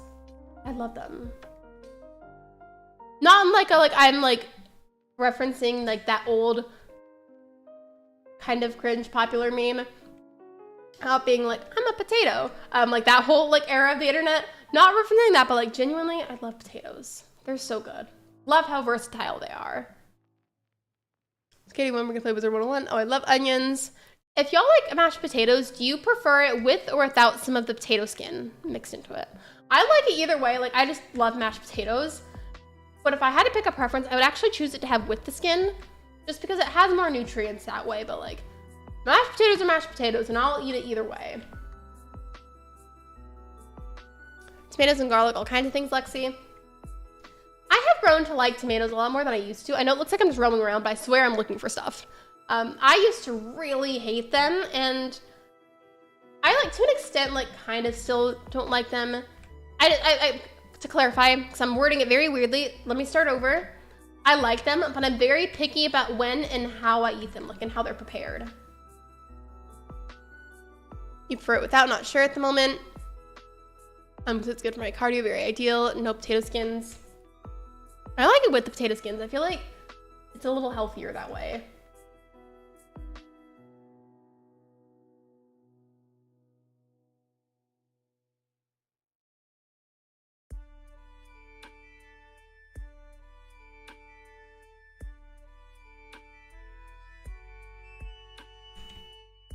I love them. Not in like I'm like referencing like that old kind of cringe popular meme about being like, I'm a potato. Like that whole like era of the internet. Not referencing that, but like genuinely, I love potatoes. They're so good. Love how versatile they are. Katie, when we're gonna play Wizard 101. Oh, I love onions. If y'all like mashed potatoes, do you prefer it with or without some of the potato skin mixed into it? I like it either way. Like, I just love mashed potatoes. But if I had to pick a preference, I would actually choose it to have with the skin, just because it has more nutrients that way. But like, mashed potatoes are mashed potatoes, and I'll eat it either way. Tomatoes and garlic, all kinds of things, Lexi. I have grown to like tomatoes a lot more than I used to. I know it looks like I'm just roaming around, but I swear I'm looking for stuff. I used to really hate them, and I like to an extent like kind of still don't like them. To clarify, because I'm wording it very weirdly, let me start over. I like them, but I'm very picky about when and how I eat them, like and how they're prepared. You prefer it without? Not sure at the moment. Because it's good for my cardio, very ideal. No potato skins. I like it with the potato skins. I feel like it's a little healthier that way.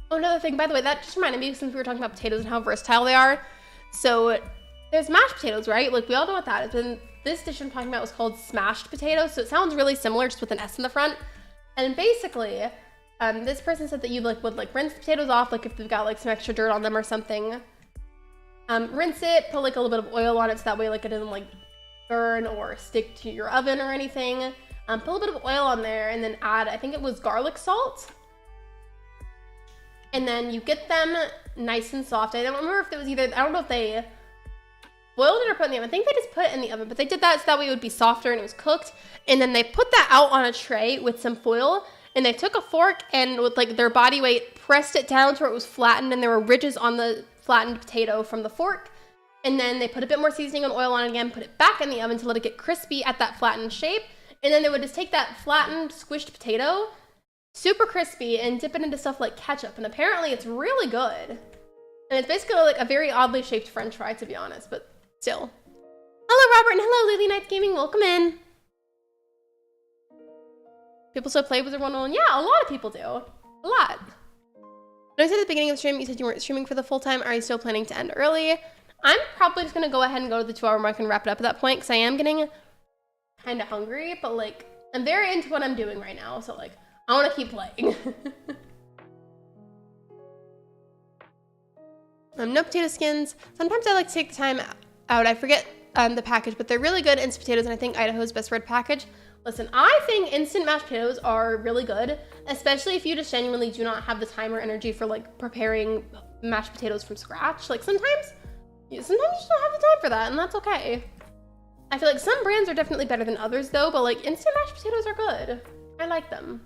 Oh, another thing, by the way, that just reminded me, since we were talking about potatoes and how versatile they are. So there's mashed potatoes, right? Like, we all know what that is. And this dish I'm talking about was called smashed potatoes. So it sounds really similar, just with an S in the front. And basically, this person said that you like would like rinse the potatoes off, like if they've got like some extra dirt on them or something. Rinse it, put like a little bit of oil on it so that way like it doesn't like burn or stick to your oven or anything. Put a little bit of oil on there and then add, I think it was garlic salt. And then you get them nice and soft. I don't remember if it was either, I don't know if they boiled it or put it in the oven. I think they just put it in the oven, but they did that so that way it would be softer and it was cooked. And then they put that out on a tray with some foil, and they took a fork and with like their body weight pressed it down to where it was flattened, and there were ridges on the flattened potato from the fork. And then they put a bit more seasoning and oil on it again, put it back in the oven to let it get crispy at that flattened shape. And then they would just take that flattened, squished potato, super crispy, and dip it into stuff like ketchup. And apparently it's really good. And it's basically like a very oddly shaped French fry, to be honest, but still. Hello, Robert, and hello, Lily Nights Gaming. Welcome in. People still play Wizard 101? Yeah, a lot of people do. A lot. When I said at the beginning of the stream, you said you weren't streaming for the full time. Are you still planning to end early? I'm probably just going to go ahead and go to the 2-hour mark and wrap it up at that point, because I am getting kind of hungry, but like, I'm very into what I'm doing right now, so like, I want to keep playing. No potato skins. Sometimes I like to take the time out. I forget the package, but they're really good instant potatoes, and I think Idaho's best red package. Listen, I think instant mashed potatoes are really good, especially if you just genuinely do not have the time or energy for like preparing mashed potatoes from scratch. Like sometimes you just don't have the time for that, and that's okay. I feel like some brands are definitely better than others though, but like instant mashed potatoes are good. I like them.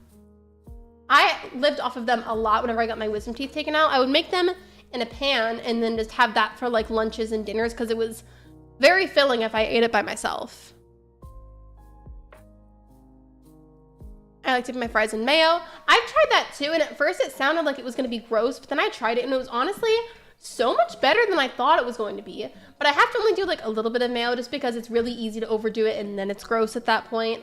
I lived off of them a lot whenever I got my wisdom teeth taken out. I would make them in a pan and then just have that for like lunches and dinners, because it was very filling if I ate it by myself. I like dipping my fries in mayo. I've tried that too, and at first it sounded like it was going to be gross, but then I tried it and it was honestly so much better than I thought it was going to be. But I have to only do like a little bit of mayo just because it's really easy to overdo it and then it's gross at that point.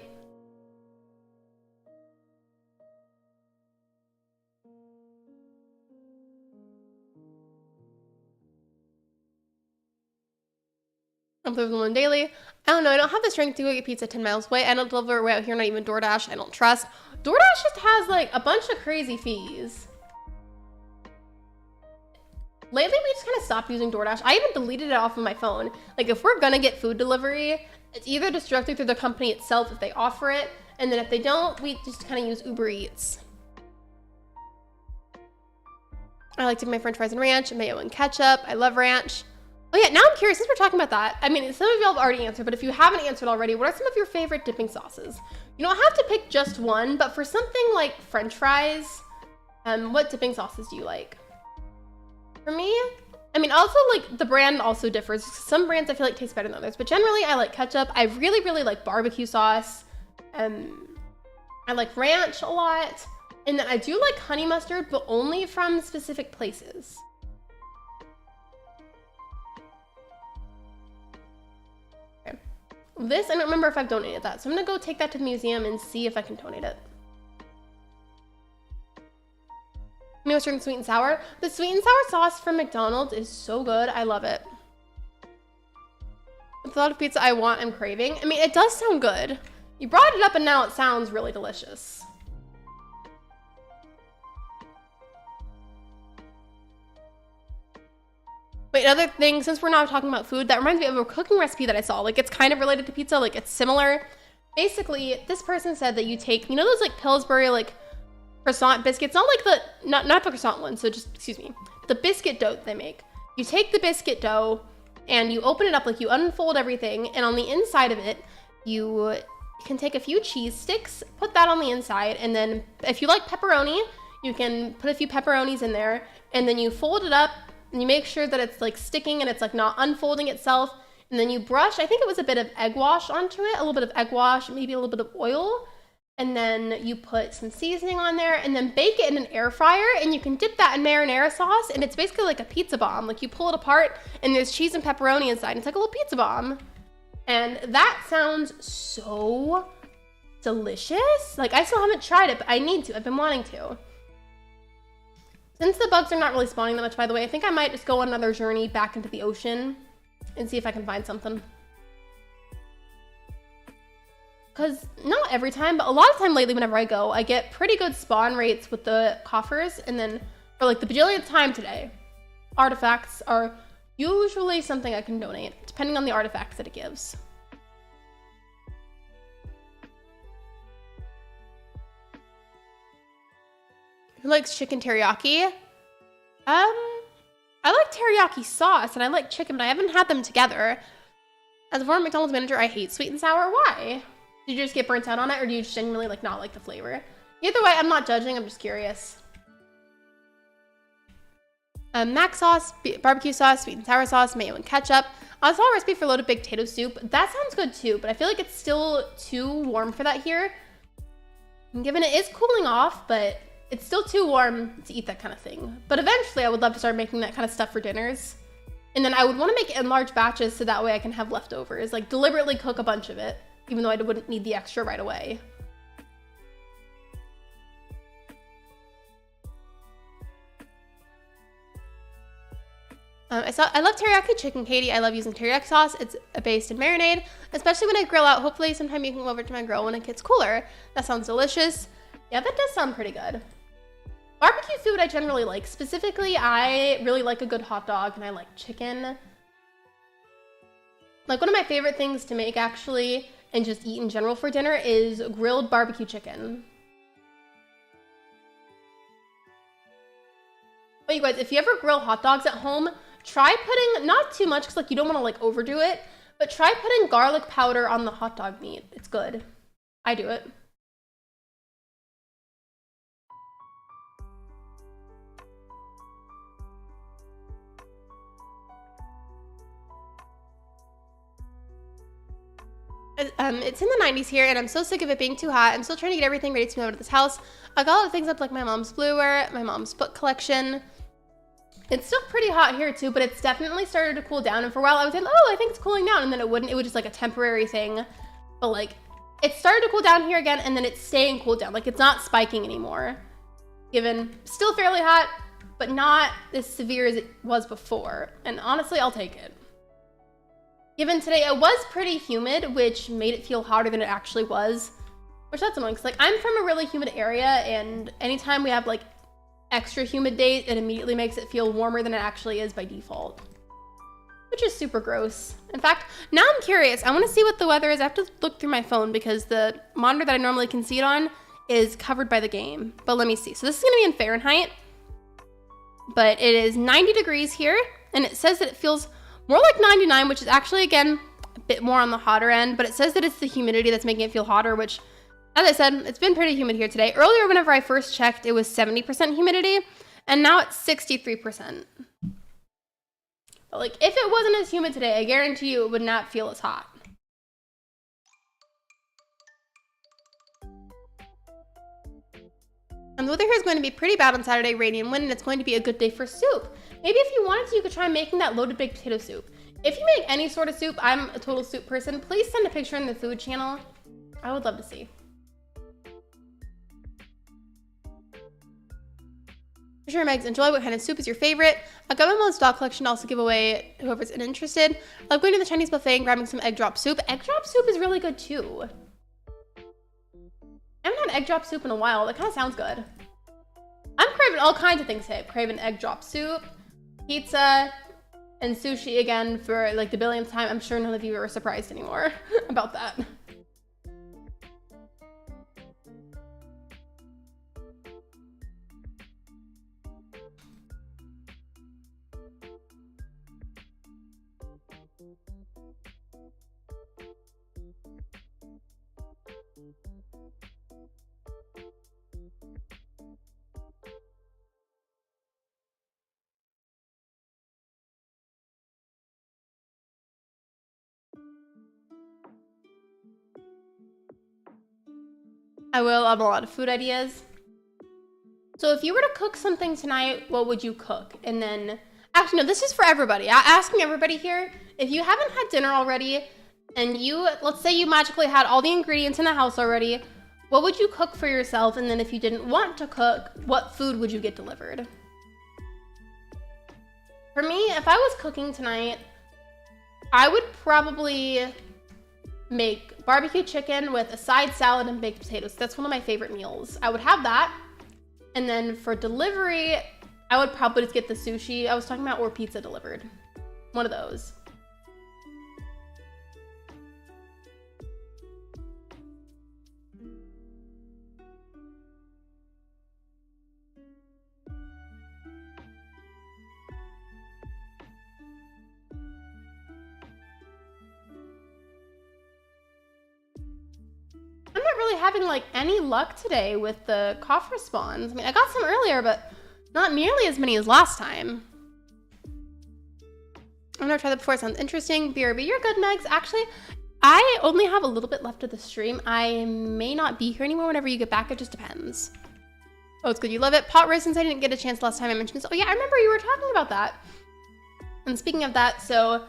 I'm living one daily. I don't know. I don't have the strength to go get pizza 10 miles away. I don't deliver way out here, not even DoorDash. I don't trust. DoorDash just has like a bunch of crazy fees. Lately, we just kind of stopped using DoorDash. I even deleted it off of my phone. Like if we're gonna get food delivery, it's either just directly through the company itself if they offer it, and then if they don't, we just kind of use Uber Eats. I like to make my French fries and ranch, mayo and ketchup. I love ranch. Oh yeah, now I'm curious, since we're talking about that, I mean, some of y'all have already answered, but if you haven't answered already, what are some of your favorite dipping sauces? You don't have to pick just one, but for something like French fries, what dipping sauces do you like? For me, I mean, also like the brand also differs. Some brands I feel like taste better than others, but generally I like ketchup. I really, really like barbecue sauce. I like ranch a lot. And then I do like honey mustard, but only from specific places. Okay. This, I don't remember if I've donated that. So I'm gonna go take that to the museum and see if I can donate it. Mustard and sweet and sour. The sweet and sour sauce from McDonald's is so good. I love it. It's a lot of pizza I want and craving. I mean, it does sound good. You brought it up and now it sounds really delicious. Wait, another thing, since we're not talking about food, that reminds me of a cooking recipe that I saw. Like, it's kind of related to pizza, like it's similar. Basically, this person said that you take, you know those like Pillsbury, like croissant biscuits, not like the, not the croissant one, so just, excuse me, the biscuit dough they make. You take the biscuit dough and you open it up, like you unfold everything, and on the inside of it, you can take a few cheese sticks, put that on the inside, and then if you like pepperoni, you can put a few pepperonis in there, and then you fold it up, and you make sure that it's like sticking and it's like not unfolding itself, and then you brush, I think it was a bit of egg wash onto it, a little bit of egg wash, maybe a little bit of oil, and then you put some seasoning on there and then bake it in an air fryer, and you can dip that in marinara sauce, and it's basically like a pizza bomb. Like you pull it apart and there's cheese and pepperoni inside, and it's like a little pizza bomb. And that sounds so delicious. Like I still haven't tried it, but I need to. I've been wanting to. Since the bugs are not really spawning that much, by the way, I think I might just go on another journey back into the ocean and see if I can find something. Because not every time, but a lot of time lately whenever I go, I get pretty good spawn rates with the coffers. And then for like the bajillionth time today, artifacts are usually something I can donate, depending on the artifacts that it gives. Who likes chicken teriyaki? I like teriyaki sauce and I like chicken, but I haven't had them together. As a former McDonald's manager, I hate sweet and sour. Why? Did you just get burnt out on it, or do you just genuinely like not like the flavor? Either way, I'm not judging, I'm just curious. Mac sauce, barbecue sauce, sweet and sour sauce, mayo and ketchup. I saw a recipe for loaded baked potato soup. That sounds good too, but I feel like it's still too warm for that here. And given it is cooling off, but it's still too warm to eat that kind of thing. But eventually I would love to start making that kind of stuff for dinners. And then I would want to make it in large batches so that way I can have leftovers, like deliberately cook a bunch of it, even though I wouldn't need the extra right away. I love teriyaki chicken, Katie. I love using teriyaki sauce. It's based in marinade, especially when I grill out. Hopefully sometime you can come over to my grill when it gets cooler. That sounds delicious. Yeah, that does sound pretty good. Barbecue food I generally like. Specifically, I really like a good hot dog and I like chicken. Like one of my favorite things to make actually, and just eat in general for dinner, is grilled barbecue chicken. But you guys, if you ever grill hot dogs at home, try putting, not too much because like you don't want to like overdo it, but try putting garlic powder on the hot dog meat. It's good. I do it. It's in the 90s here, and I'm so sick of it being too hot. I'm still trying to get everything ready to move out of this house. I got a lot of things up, like my mom's blueware, my mom's book collection. It's still pretty hot here too, but it's definitely started to cool down. And for a while I was like, oh, I think it's cooling down, and then it wouldn't. It was just like a temporary thing. But like, it started to cool down here again, and then it's staying cooled down. Like, it's not spiking anymore. Given still fairly hot, but not as severe as it was before. And honestly, I'll take it. Given today, it was pretty humid, which made it feel hotter than it actually was. Which that's annoying, because like I'm from a really humid area, and anytime we have like extra humid days, it immediately makes it feel warmer than it actually is by default. Which is super gross. In fact, now I'm curious. I want to see what the weather is. I have to look through my phone because the monitor that I normally can see it on is covered by the game. But let me see. So this is going to be in Fahrenheit. But it is 90 degrees here, and it says that it feels More like 99, which is actually, again, a bit more on the hotter end, but it says that it's the humidity that's making it feel hotter, which, as I said, it's been pretty humid here today. Earlier, whenever I first checked, it was 70% humidity, and now it's 63%. But like, if it wasn't as humid today, I guarantee you it would not feel as hot. And the weather here is going to be pretty bad on Saturday, rainy and wind, and it's going to be a good day for soup. Maybe if you wanted to, you could try making that loaded baked potato soup. If you make any sort of soup, I'm a total soup person, please send a picture in the food channel. I would love to see. For sure, Megs, enjoy. What kind of soup is your favorite? I got my mom's dog collection to also give away whoever's interested. I love going to the Chinese buffet and grabbing some egg drop soup. Egg drop soup is really good too. I haven't had egg drop soup in a while. That kind of sounds good. I'm craving all kinds of things today. I'm craving egg drop soup, pizza, and sushi again for like the billionth time. I'm sure none of you are surprised anymore about that. I will have a lot of food ideas. So if you were to cook something tonight, what would you cook? And then, actually no, this is for everybody. Asking everybody here, if you haven't had dinner already, and you, let's say you magically had all the ingredients in the house already, what would you cook for yourself? And then if you didn't want to cook, what food would you get delivered? For me, if I was cooking tonight, I would probably make barbecue chicken with a side salad and baked potatoes. That's one of my favorite meals. I would have that. And then for delivery, I would probably just get the sushi I was talking about or pizza delivered. One of those. I'm not really having like any luck today with the cough response. I mean, I got some earlier, but not nearly as many as last time. I've never tried that before. It sounds interesting. BRB, you're good, Megs. Actually, I only have a little bit left of the stream. I may not be here anymore whenever you get back. It just depends. Oh, it's good. You love it. Pot roast, since I didn't get a chance last time I mentioned this. Oh yeah, I remember you were talking about that. And speaking of that, so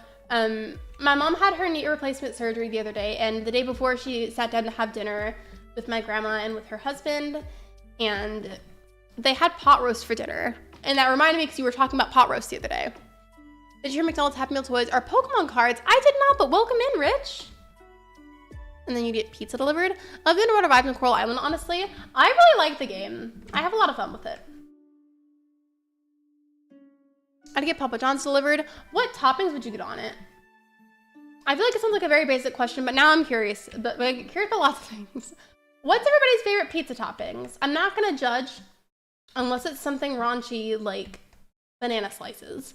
my mom had her knee replacement surgery the other day, and the day before she sat down to have dinner with my grandma and with her husband, and they had pot roast for dinner. And that reminded me because you were talking about pot roast the other day. Did you hear McDonald's Happy Meal toys are Pokemon cards? I did not, but welcome in, Rich. And then you get pizza delivered. I've been to Vibes on Coral Island, honestly. I really like the game. I have a lot of fun with it. I'd get Papa John's delivered. What toppings would you get on it? I feel like it sounds like a very basic question, but now I'm curious. But I'm curious about lots of things. What's everybody's favorite pizza toppings? I'm not gonna judge unless it's something raunchy like banana slices.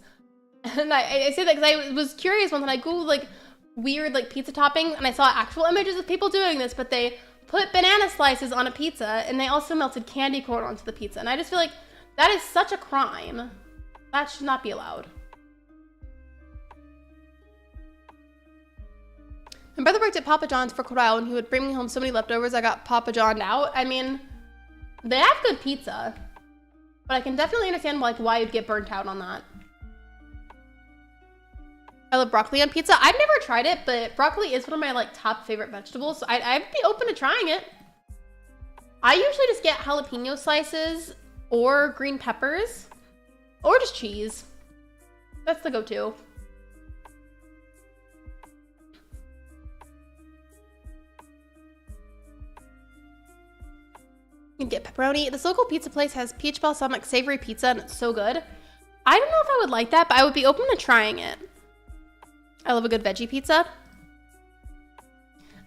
And I say that because I was curious once and I googled like weird like pizza toppings and I saw actual images of people doing this, but they put banana slices on a pizza and they also melted candy corn onto the pizza. And I just feel like that is such a crime. That should not be allowed. My brother worked at Papa John's for quite a while and he would bring me home so many leftovers I got Papa John'd out. I mean, they have good pizza, but I can definitely understand like why you'd get burnt out on that. I love broccoli on pizza. I've never tried it, but broccoli is one of my like top favorite vegetables, so I'd be open to trying it. I usually just get jalapeno slices or green peppers or just cheese. That's the go-to. You can get pepperoni. This local pizza place has peach balsamic savory pizza and it's so good. I don't know if I would like that, but I would be open to trying it. I love a good veggie pizza.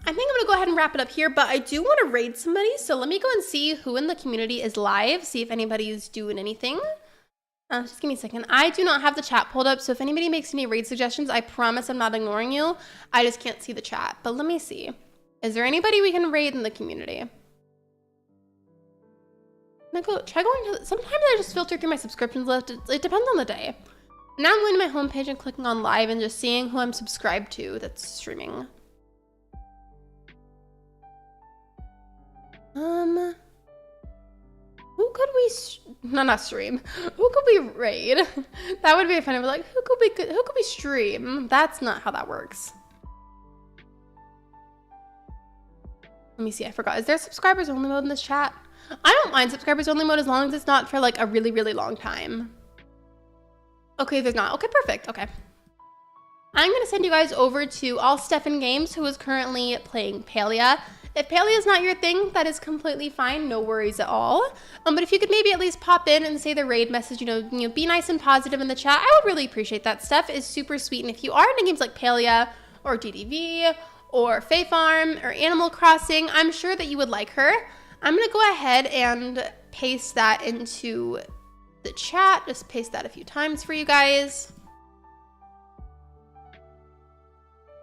I think I'm gonna go ahead and wrap it up here, but I do want to raid somebody, so let me go and see who in the community is live, see if anybody's doing anything. Just give me a second. I do not have the chat pulled up, so if anybody makes any raid suggestions, I promise I'm not ignoring you. I just can't see the chat. But let me see. Is there anybody we can raid in the community? Try going to. Sometimes I just filter through my subscriptions list. It depends on the day. Now I'm going to my homepage and clicking on live and just seeing who I'm subscribed to that's streaming. Who could we not stream? Who could we raid? That would be funny. We're like, who could we stream? That's not how that works. Let me see. I forgot. Is there subscribers only mode in this chat? I don't mind subscribers only mode as long as it's not for like a really, really long time. Okay, there's not. Okay, perfect. Okay. I'm going to send you guys over to All Stefan Games, who is currently playing Palia. If Palia is not your thing, that is completely fine. No worries at all. But if you could maybe at least pop in and say the raid message, you know, be nice and positive in the chat, I would really appreciate that. Steph is super sweet. And if you are into games like Palia or DDV or Fae Farm or Animal Crossing, I'm sure that you would like her. I'm going to go ahead and paste that into the chat. Just paste that a few times for you guys.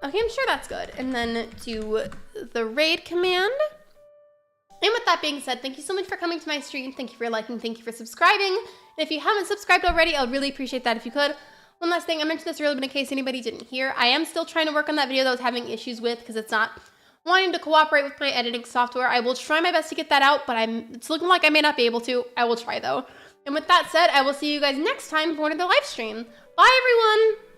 Okay, I'm sure that's good. And then do the raid command. And with that being said, thank you so much for coming to my stream. Thank you for liking. Thank you for subscribing. And if you haven't subscribed already, I would really appreciate that if you could. One last thing, I mentioned this earlier, but in case anybody didn't hear, I am still trying to work on that video that I was having issues with because it's not wanting to cooperate with my editing software. I will try my best to get that out, but it's looking like I may not be able to. I will try though. And with that said, I will see you guys next time for another live stream. Bye everyone!